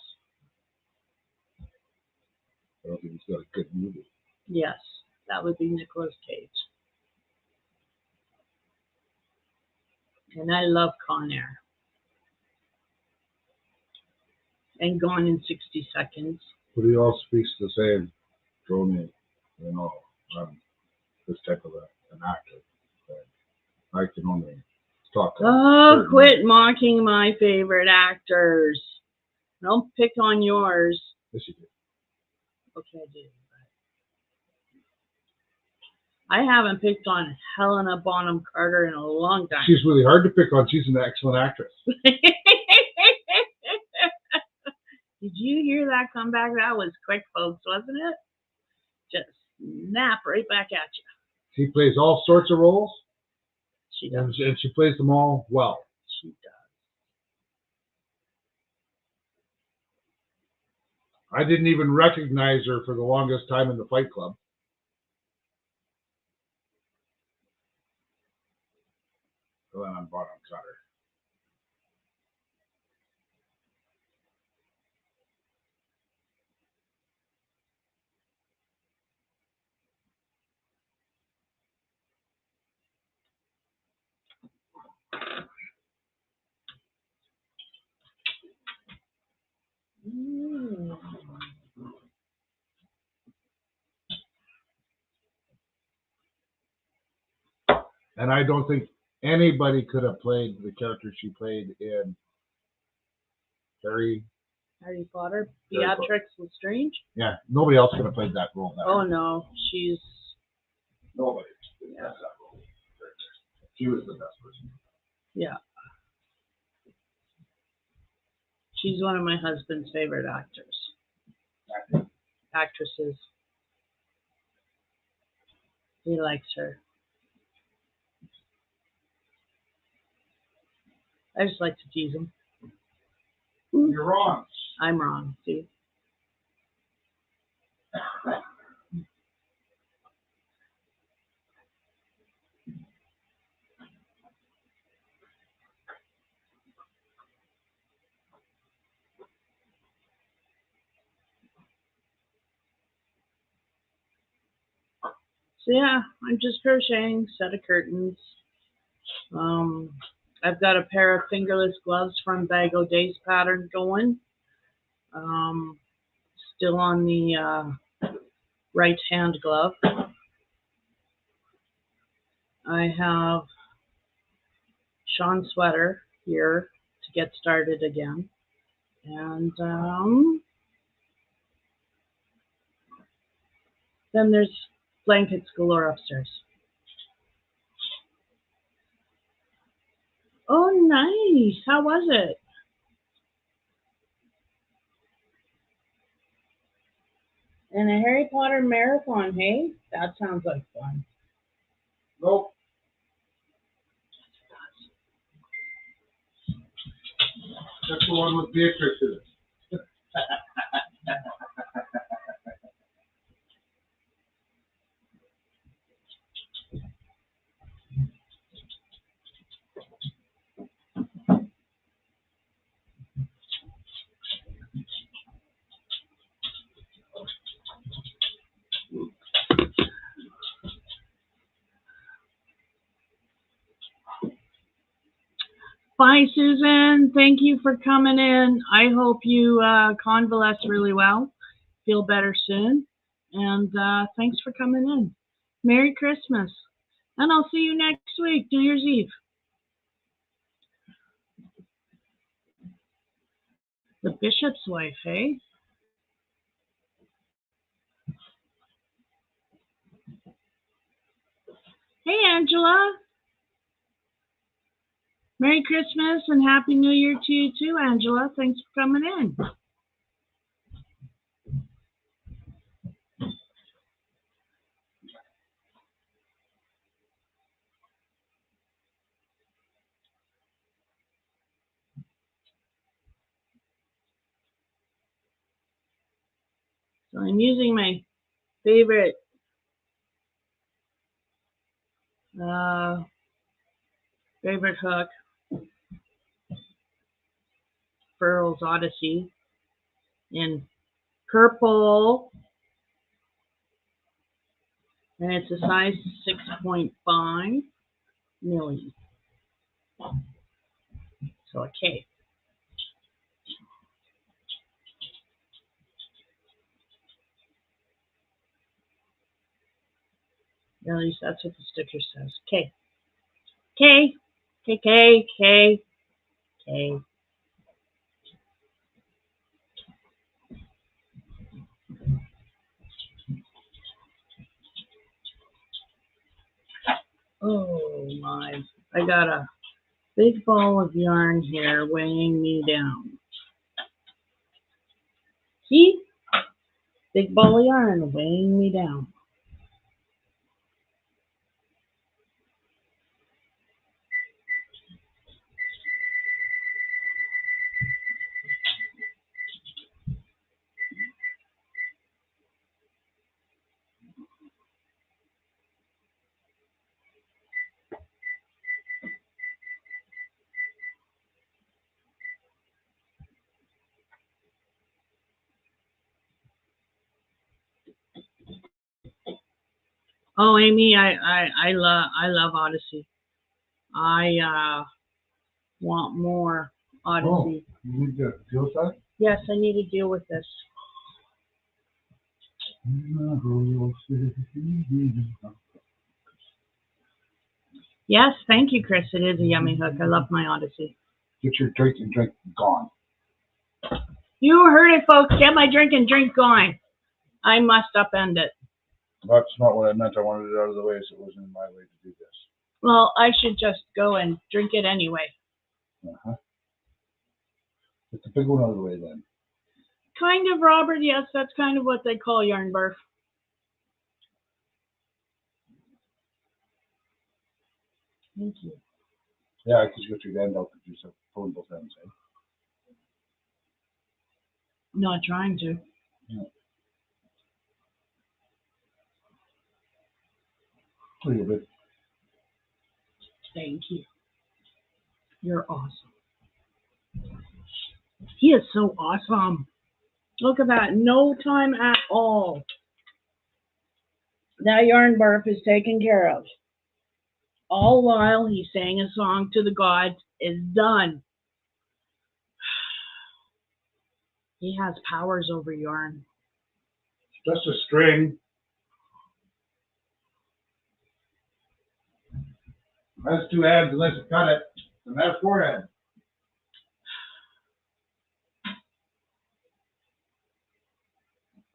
I don't think he's got a good movie. Yes. That would be Nicolas Cage. And I love Con Air. And Gone in 60 Seconds. But he all speaks the same. Throw me, I'm this type of an actor. I can only talk. Oh, quit mocking my favorite actors. Don't pick on yours. Yes, you do. Okay, I do. I haven't picked on Helena Bonham Carter in a long time. She's really hard to pick on. She's an excellent actress. Did you hear that comeback? That was quick, folks, wasn't it? Just snap right back at you. She plays all sorts of roles, She does. and she plays them all well. She does. I didn't even recognize her for the longest time in the Fight Club. Helena Bonham Carter. And I don't think anybody could have played the character she played in Harry Potter, Harry Potter. Beatrix Lestrange. Yeah, nobody else could have played that role. Oh no, she's Nobody could have played that role. She was the best person. yeah. She's one of my husband's favorite actresses. He likes her. I just like to tease him. You're wrong. I'm wrong. See. So yeah, I'm just crocheting, set of curtains. I've got a pair of fingerless gloves from Bag O' Days pattern going. Still on the right hand glove. I have Sean sweater here to get started again. And then there's blankets galore upstairs. Oh, nice. How was it? And a Harry Potter marathon, hey? That sounds like fun. Nope. That's the one with Beatrix in it. Bye, Susan. Thank you for coming in. I hope you convalesce really well, feel better soon, and thanks for coming in. Merry Christmas. And I'll see you next week, New Year's Eve. The bishop's wife, eh? Hey, Angela. Merry Christmas and Happy New Year to you too, Angela. Thanks for coming in. So I'm using my favorite hook, Burl's Odyssey, in purple, and it's a size 6.5 milli. So a K. At least that's what the sticker says. K. K. K. K. K. K. Oh my. I got a big ball of yarn here weighing me down. See? Big ball of yarn weighing me down. Oh, Amy, I love Odyssey. I want more Odyssey. Oh, you need to deal with that? Yes, I need to deal with this. Yes, thank you, Chris. It is a yummy hook. I love my Odyssey. Get your drink gone. You heard it, folks. Get my drink going. I must upend it. That's not what I meant. I wanted it out of the way so it wasn't in my way to do this. Well, I should just go and drink it anyway. Uh-huh. Get the big one out of the way then. Kind of, Robert. Yes, that's kind of what they call yarn barf. Thank you. Yeah, because you got your hand out because you're so pulling both ends, eh? Not trying to. Yeah. A little bit. Thank you. You're awesome. He is so awesome. Look at that. No time at all. That yarn barf is taken care of. All while he sang a song to the gods is done. He has powers over yarn. Just a string. That's two heads unless you cut it. And that's four heads.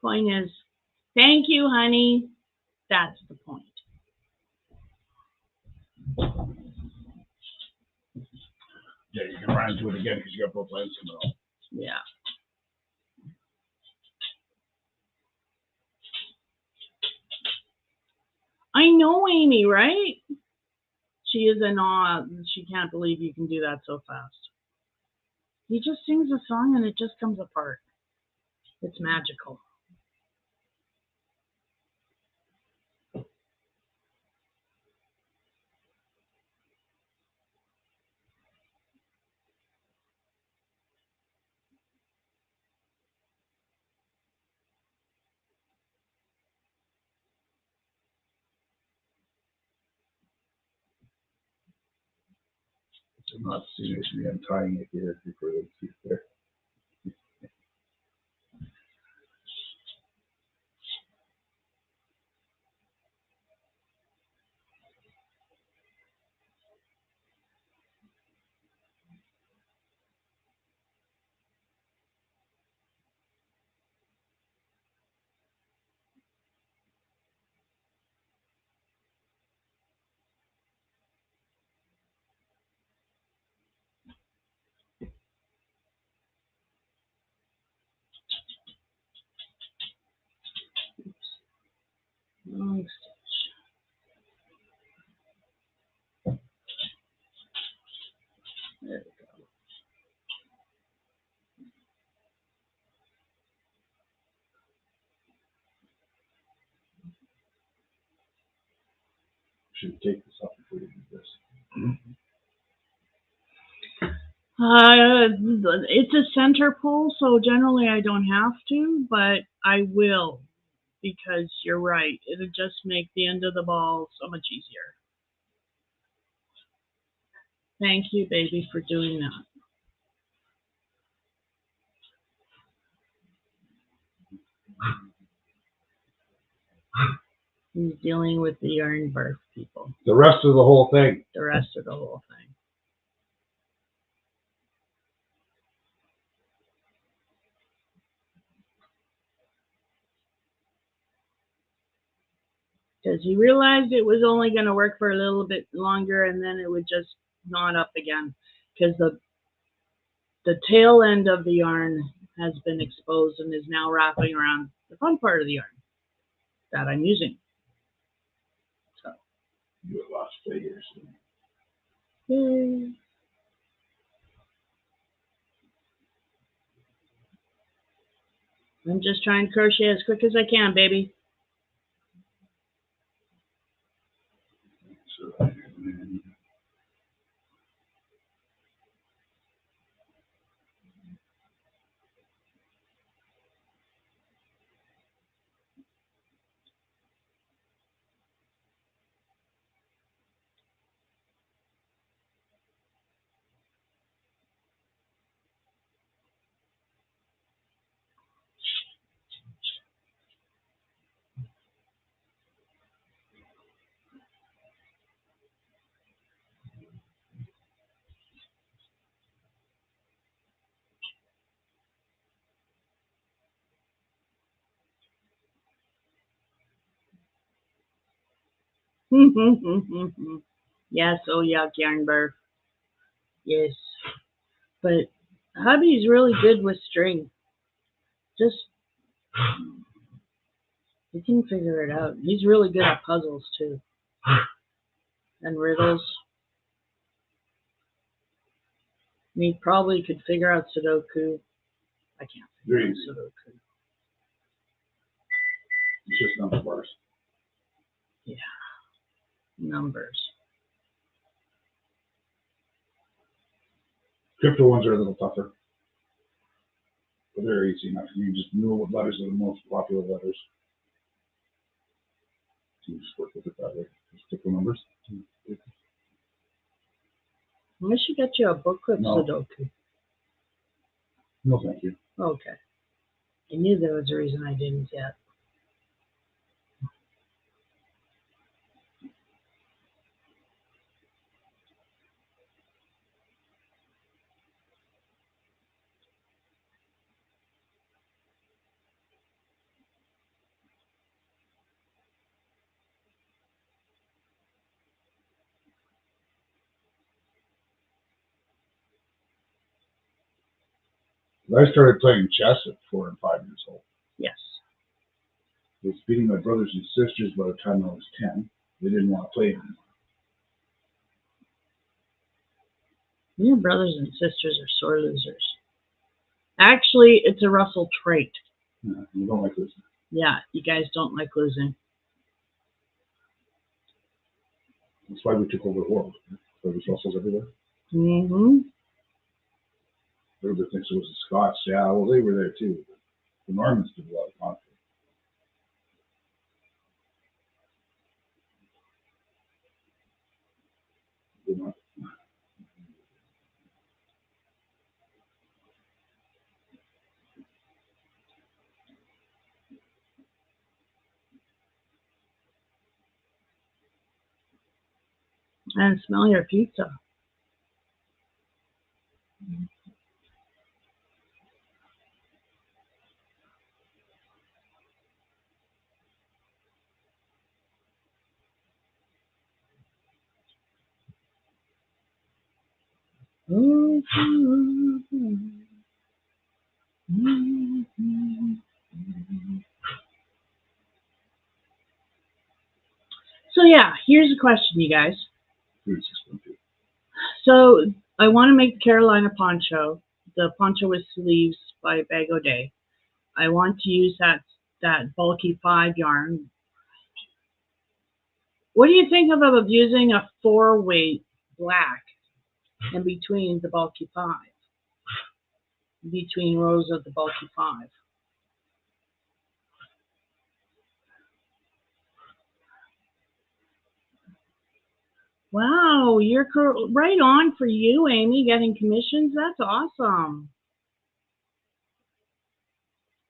Point is, thank you, honey. That's the point. Yeah, you can run into it again because you got both legs in the middle. Yeah. I know Amy, right? She is in awe. She can't believe you can do that so fast. He just sings a song and it just comes apart. It's magical. I'm not seriously untying it here before they see there. should take this up before you do this. It's a center pull, so generally I don't have to, but I will, because you're right. It'll just make the end of the ball so much easier. Thank you, baby, for doing that. He's dealing with the yarn birth people, The rest of the whole thing. the rest of the whole thing. Because he realized it was only going to work for a little bit longer, and then it would just knot up again. Because the tail end of the yarn has been exposed and is now wrapping around the front part of the yarn that I'm using. So, You have lost figures. yay. I'm just trying to crochet as quick as I can, baby. So, Yes, oh yuck, yarn birth. Yes. But hubby's really good with string. Just, he can figure it out. He's really good at puzzles too. And riddles. And he probably could figure out Sudoku. I can't figure Very out easy. Sudoku. It's just number bars. Yeah. Numbers. Crypto ones are a little tougher. But they're easy enough. You just know what letters are the most popular letters. You just work with it that way. Just pick the numbers. I should get you a booklet No. Sudoku. No, thank you. Okay. I knew there was a reason I didn't yet. I started playing chess at 4 and 5 years old. Yes. I was beating my brothers and sisters by the time I was 10. They didn't want to play anymore. Your brothers and sisters are sore losers. Actually, it's a Russell trait. Yeah, you don't like losing. Yeah, you guys don't like losing. That's why we took over the world. There was Russells everywhere. Mm-hmm. Everybody thinks it was the Scots. Yeah, well, they were there too. The Normans did a lot of conflict. Did not. And smell your pizza. So yeah, here's a question, you guys. Food's expensive. So I want to make the Carolina poncho, the poncho with sleeves by Bag O'Day. I want to use that bulky 5 yarn. What do you think of using a 4-weight black in between the bulky 5? Between rows of the bulky 5. Wow, you're right on for you, Amy, getting commissions. That's awesome.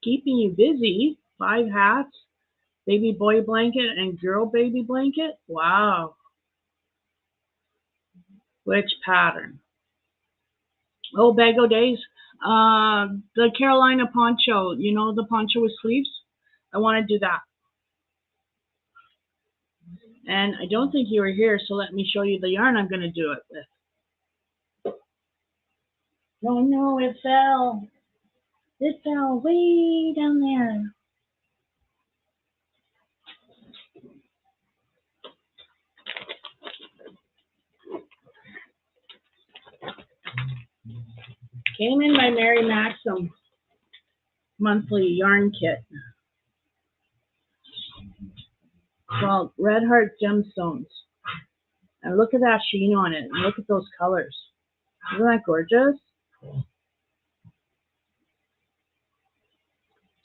Keeping you busy. 5 hats, baby boy blanket, and girl baby blanket. Wow. Which pattern? Oh, Bago Days. The Carolina poncho. You know the poncho with sleeves? I want to do that. And I don't think you were here, so let me show you the yarn I'm going to do it with. Oh no, it fell. It fell way down there. Came in my Mary Maxim monthly yarn kit called Red Heart Gemstones. And look at that sheen on it. And look at those colors. Isn't that gorgeous?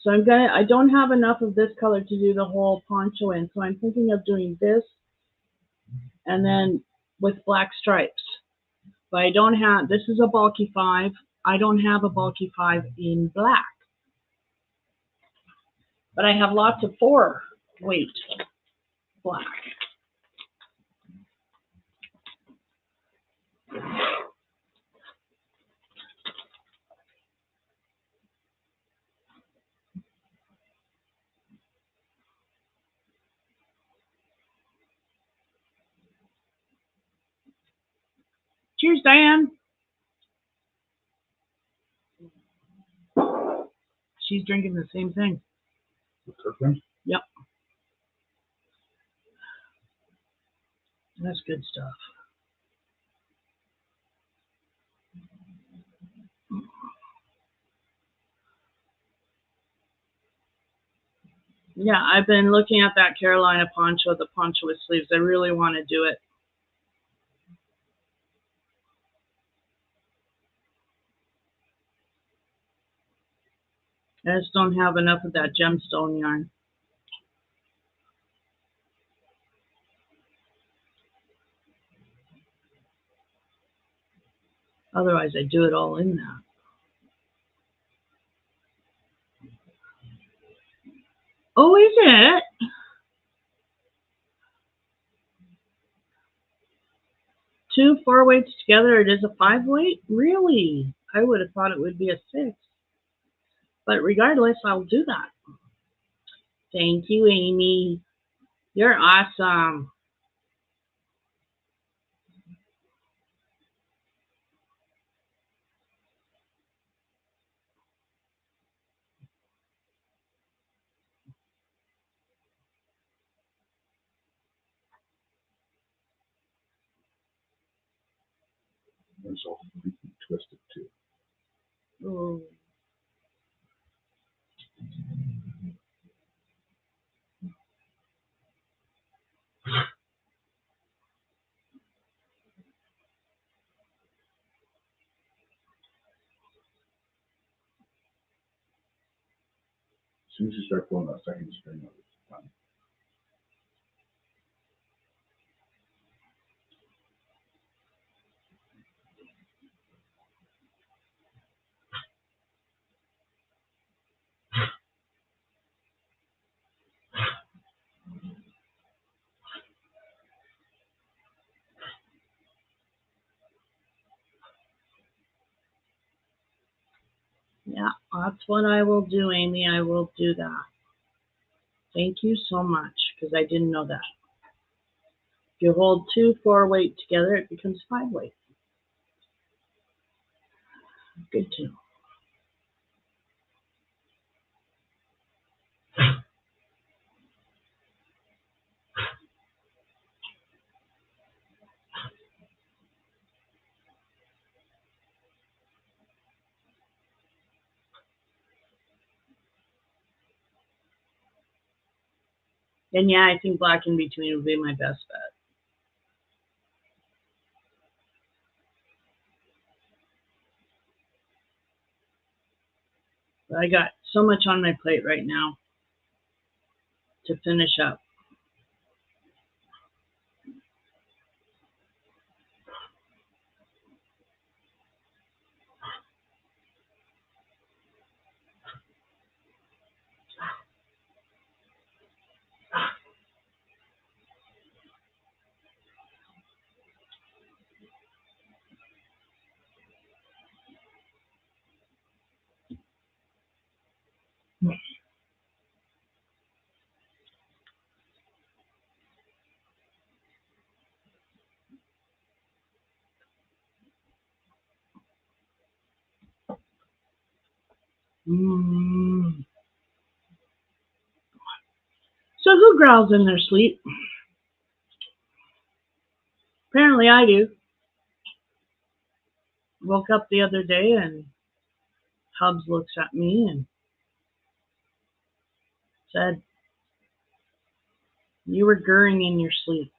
So I don't have enough of this color to do the whole poncho in, so I'm thinking of doing this and then with black stripes. But I don't have, this is a bulky 5. I don't have a bulky 5 in black. But I have lots of 4-weight black. Cheers, Diane. She's drinking the same thing. Yep. That's good stuff. Yeah, I've been looking at that Carolina poncho, the poncho with sleeves. I really want to do it. I just don't have enough of that gemstone yarn. Otherwise, I do it all in that. Oh, is it? Two 4-weights together, it is a 5-weight? Really? I would have thought it would be a 6. But regardless, I'll do that. Thank you, Amy. You're awesome. And so twisted too. Oh. As soon as you start pulling that second string out, it's done. Yeah, that's what I will do, Amy. I will do that. Thank you so much, because I didn't know that. If you hold 2 4-weight together, it becomes 5-weight. Good to know. And yeah, I think Black in Between would be my best bet. But I got so much on my plate right now to finish up. Mm. So who growls in their sleep? Apparently I do. Woke up the other day and Hubs looks at me and said, "You were gurring in your sleep."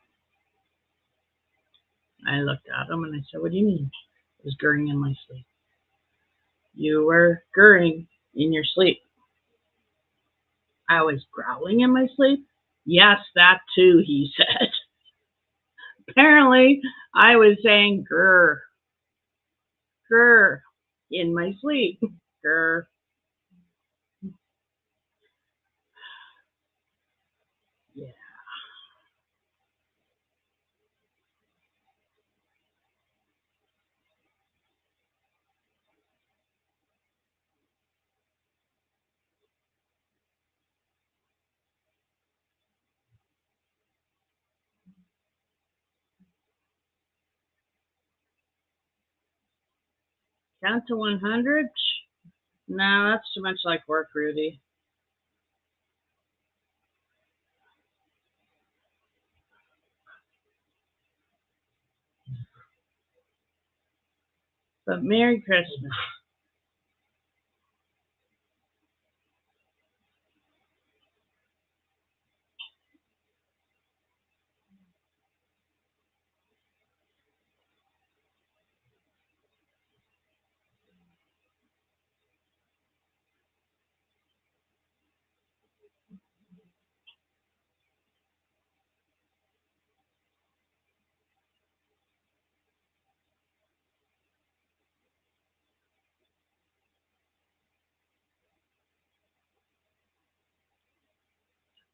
I looked at him and I said, "What do you mean I was gurring in my sleep?" "You were gurring in your sleep." "I was growling in my sleep?" "Yes, that too," he said. Apparently I was saying grr, grr in my sleep. Grr. Yeah. Count to 100? No, that's too much like work, Rudy. But Merry Christmas.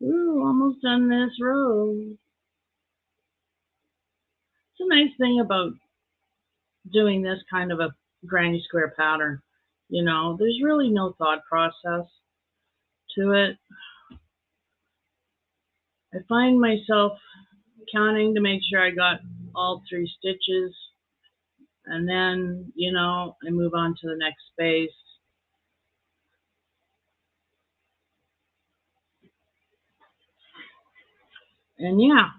Ooh, almost done this row. It's a nice thing about doing this kind of a granny square pattern. You know, there's really no thought process to it. I find myself counting to make sure I got all 3 stitches, and then, you know, I move on to the next space. And yeah,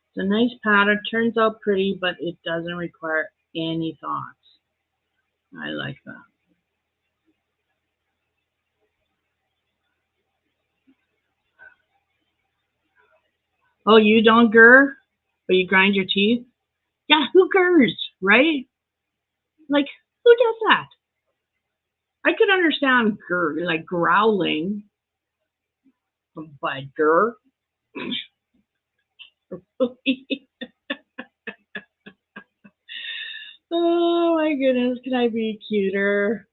it's a nice pattern, turns out pretty, but it doesn't require any thoughts. I like that. Oh, you don't grr, but you grind your teeth? Yeah, who gurs, right? Like, who does that? I could understand like growling, but grr. Oh my goodness, can I be cuter?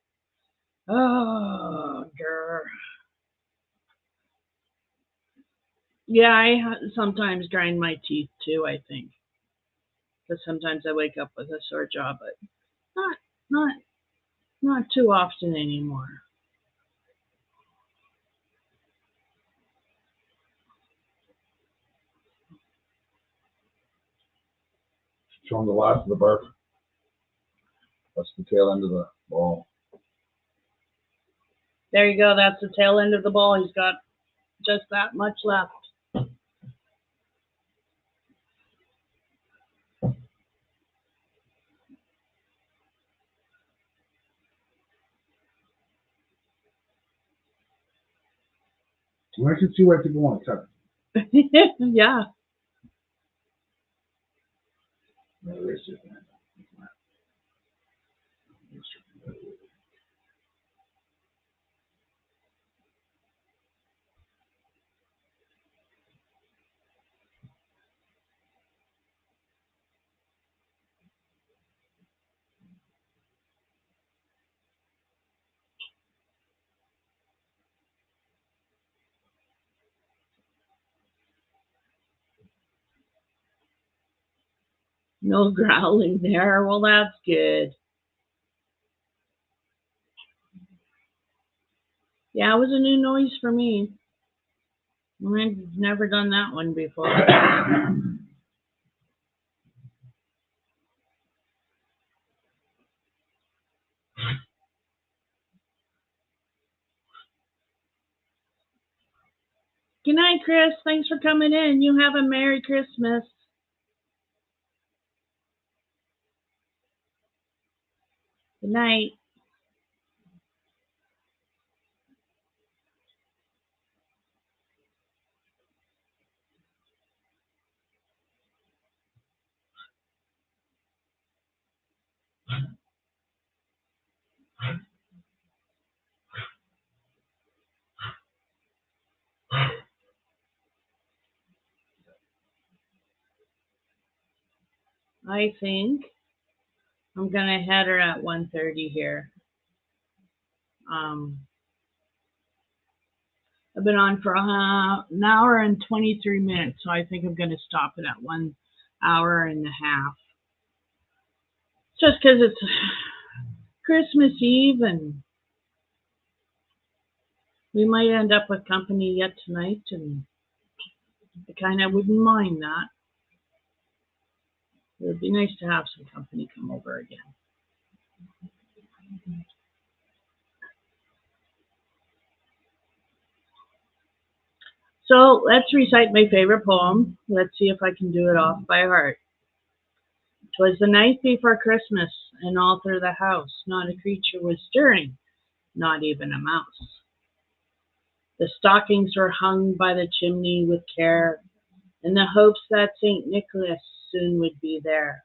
Oh, grr. Yeah, I sometimes grind my teeth too, I think. Because sometimes I wake up with a sore jaw, but not not not too often anymore. Show them the last of the bark. That's the tail end of the ball. There you go, that's the tail end of the ball. He's got just that much left. Well, I can see why people want to cut it. Yeah. No, there's just- No growling there. Well, that's good. Yeah, it was a new noise for me. I've never done that one before. Good night, Chris. Thanks for coming in. You have a Merry Christmas. Good night. I think I'm gonna head her at 1:30 here. I've been on for an hour and 23 minutes, so I think I'm gonna stop it at 1 hour and a half. Just because it's Christmas Eve and we might end up with company yet tonight, and I kind of wouldn't mind that. It would be nice to have some company come over again. So let's recite my favorite poem. Let's see if I can do it off by heart. 'Twas the night before Christmas, and all through the house not a creature was stirring, not even a mouse. The stockings were hung by the chimney with care, in the hopes that St. Nicholas soon would be there.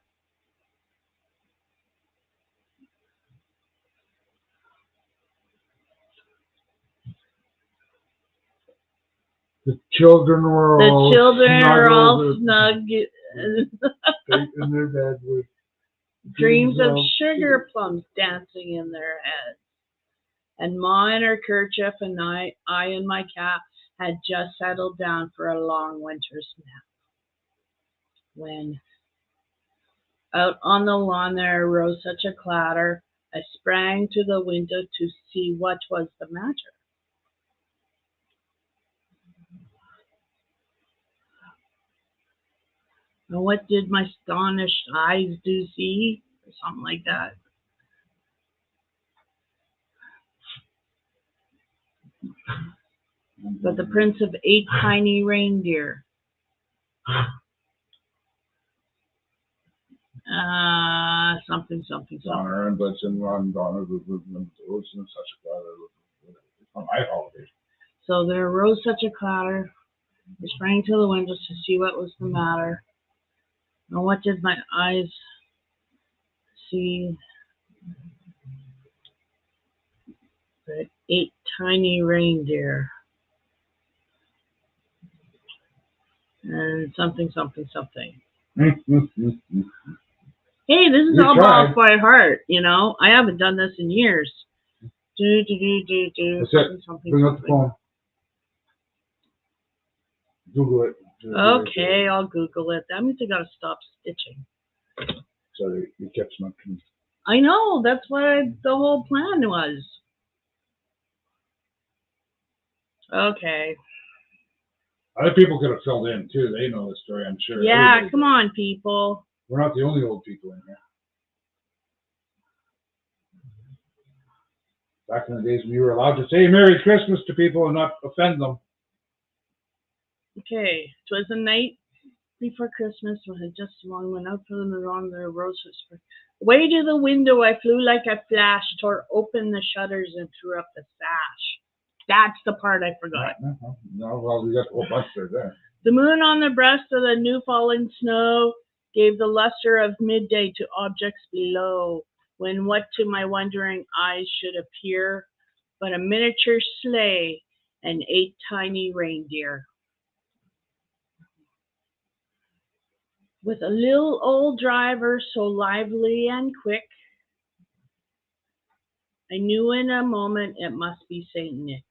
The children were all snug in their bed with dreams of sugar plums dancing in their heads. And Ma in her kerchief and I in my cap had just settled down for a long winter's nap. When out on the lawn there arose such a clatter, I sprang to the window to see what was the matter. And what did my astonished eyes do see? Or something like that. But the prince of 8 tiny reindeer. Something. Donner and Blitzen, Ron Donner, and such a on my holiday. So there arose such a clatter. I sprang to the windows to see what was the matter. And what did my eyes see? The 8 tiny reindeer. And something. Hey, this is all off by heart, you know. I haven't done this in years. Do. Something. Bring up the phone. Google it. Okay, I'll Google it. That means I gotta stop stitching. Sorry, you kept smoking. I know, that's what the whole plan was. Okay. Other people could have filled in too. They know the story, I'm sure. Yeah, everybody come on, people. We're not the only old people in here. Back in the days when you were allowed to say Merry Christmas to people and not offend them. Okay, it was the night before Christmas when I just went out for them around their roses. Away to the window I flew like a flash, tore open the shutters and threw up the sash. That's the part I forgot. No, well, we got a whole bunch there. The moon on the breast of the new fallen snow gave the luster of midday to objects below, when what to my wondering eyes should appear but a miniature sleigh and 8 tiny reindeer. With a little old driver so lively and quick, I knew in a moment it must be Saint Nick.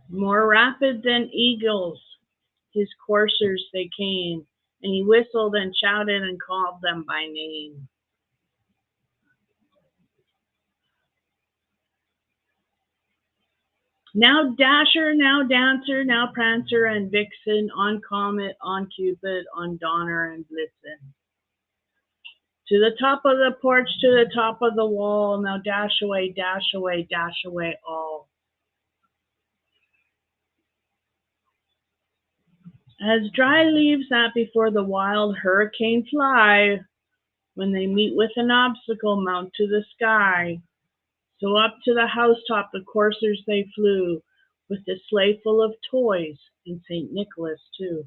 More rapid than eagles, his coursers they came, and he whistled and shouted and called them by name. Now Dasher, now Dancer, now Prancer and Vixen, on Comet, on Cupid, on Donner and Blitzen. To the top of the porch, to the top of the wall, now dash away, dash away, dash away all. As dry leaves that before the wild hurricane fly, when they meet with an obstacle, mount to the sky. So up to the housetop the coursers they flew, with the sleigh full of toys, and St. Nicholas too.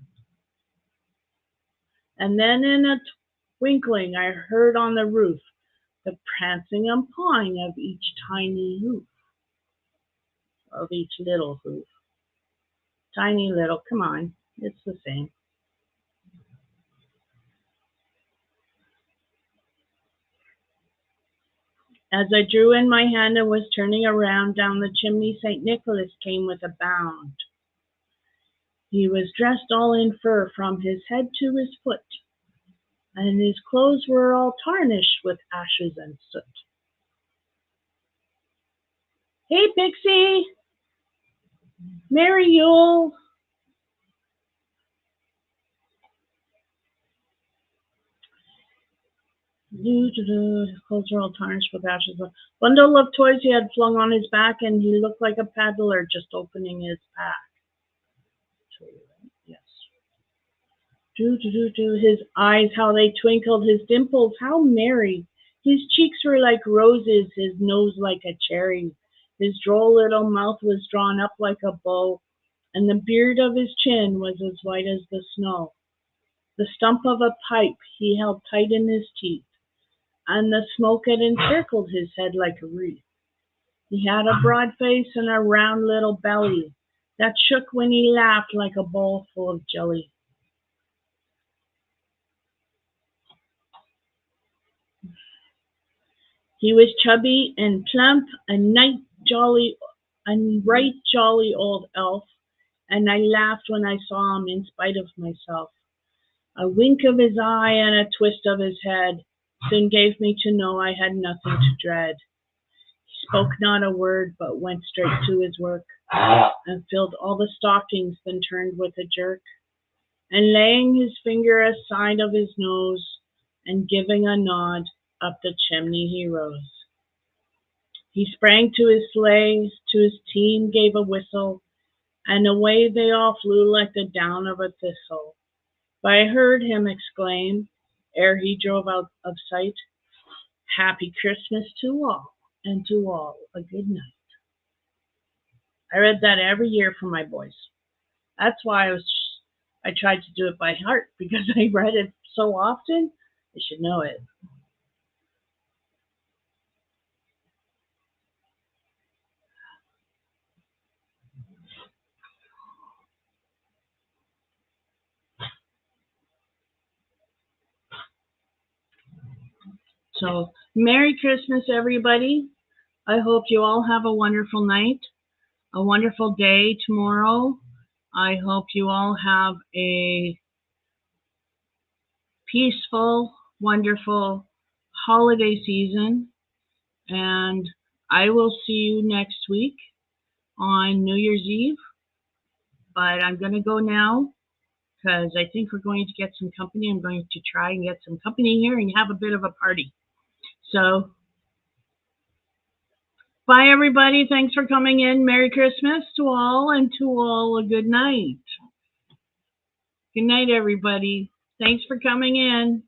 And then in a twinkling I heard on the roof the prancing and pawing of each tiny hoof, of each little hoof. Tiny little, come on, it's the same. As I drew in my hand and was turning around, down the chimney St. Nicholas came with a bound. He was dressed all in fur from his head to his foot, and his clothes were all tarnished with ashes and soot. Hey, Pixie! Merry Yule! His clothes were all tarnished with ashes. A bundle of toys he had flung on his back, and he looked like a peddler just opening his pack. Yes. His eyes, how they twinkled, his dimples, how merry. His cheeks were like roses, his nose like a cherry. His droll little mouth was drawn up like a bow, and the beard of his chin was as white as the snow. The stump of a pipe he held tight in his teeth, and the smoke had encircled his head like a wreath. He had a broad face and a round little belly that shook when he laughed like a bowl full of jelly. He was chubby and plump, a right jolly old elf, and I laughed when I saw him in spite of myself. A wink of his eye and a twist of his head soon gave me to know I had nothing to dread. He spoke not a word, but went straight to his work, and filled all the stockings, then turned with a jerk, and laying his finger aside of his nose, and giving a nod, up the chimney he rose. He sprang to his sleigh, to his team gave a whistle, and away they all flew like the down of a thistle. But I heard him exclaim, ere he drove out of sight, "Happy Christmas to all, and to all a good night." I read that every year for my boys. That's why I tried to do it by heart, because I read it so often, I should know it. So, Merry Christmas, everybody. I hope you all have a wonderful night, a wonderful day tomorrow. I hope you all have a peaceful, wonderful holiday season. And I will see you next week on New Year's Eve. But I'm going to go now because I think we're going to get some company. I'm going to try and get some company here and have a bit of a party. So, bye everybody. Thanks for coming in. Merry Christmas to all, and to all a good night. Good night, everybody. Thanks for coming in.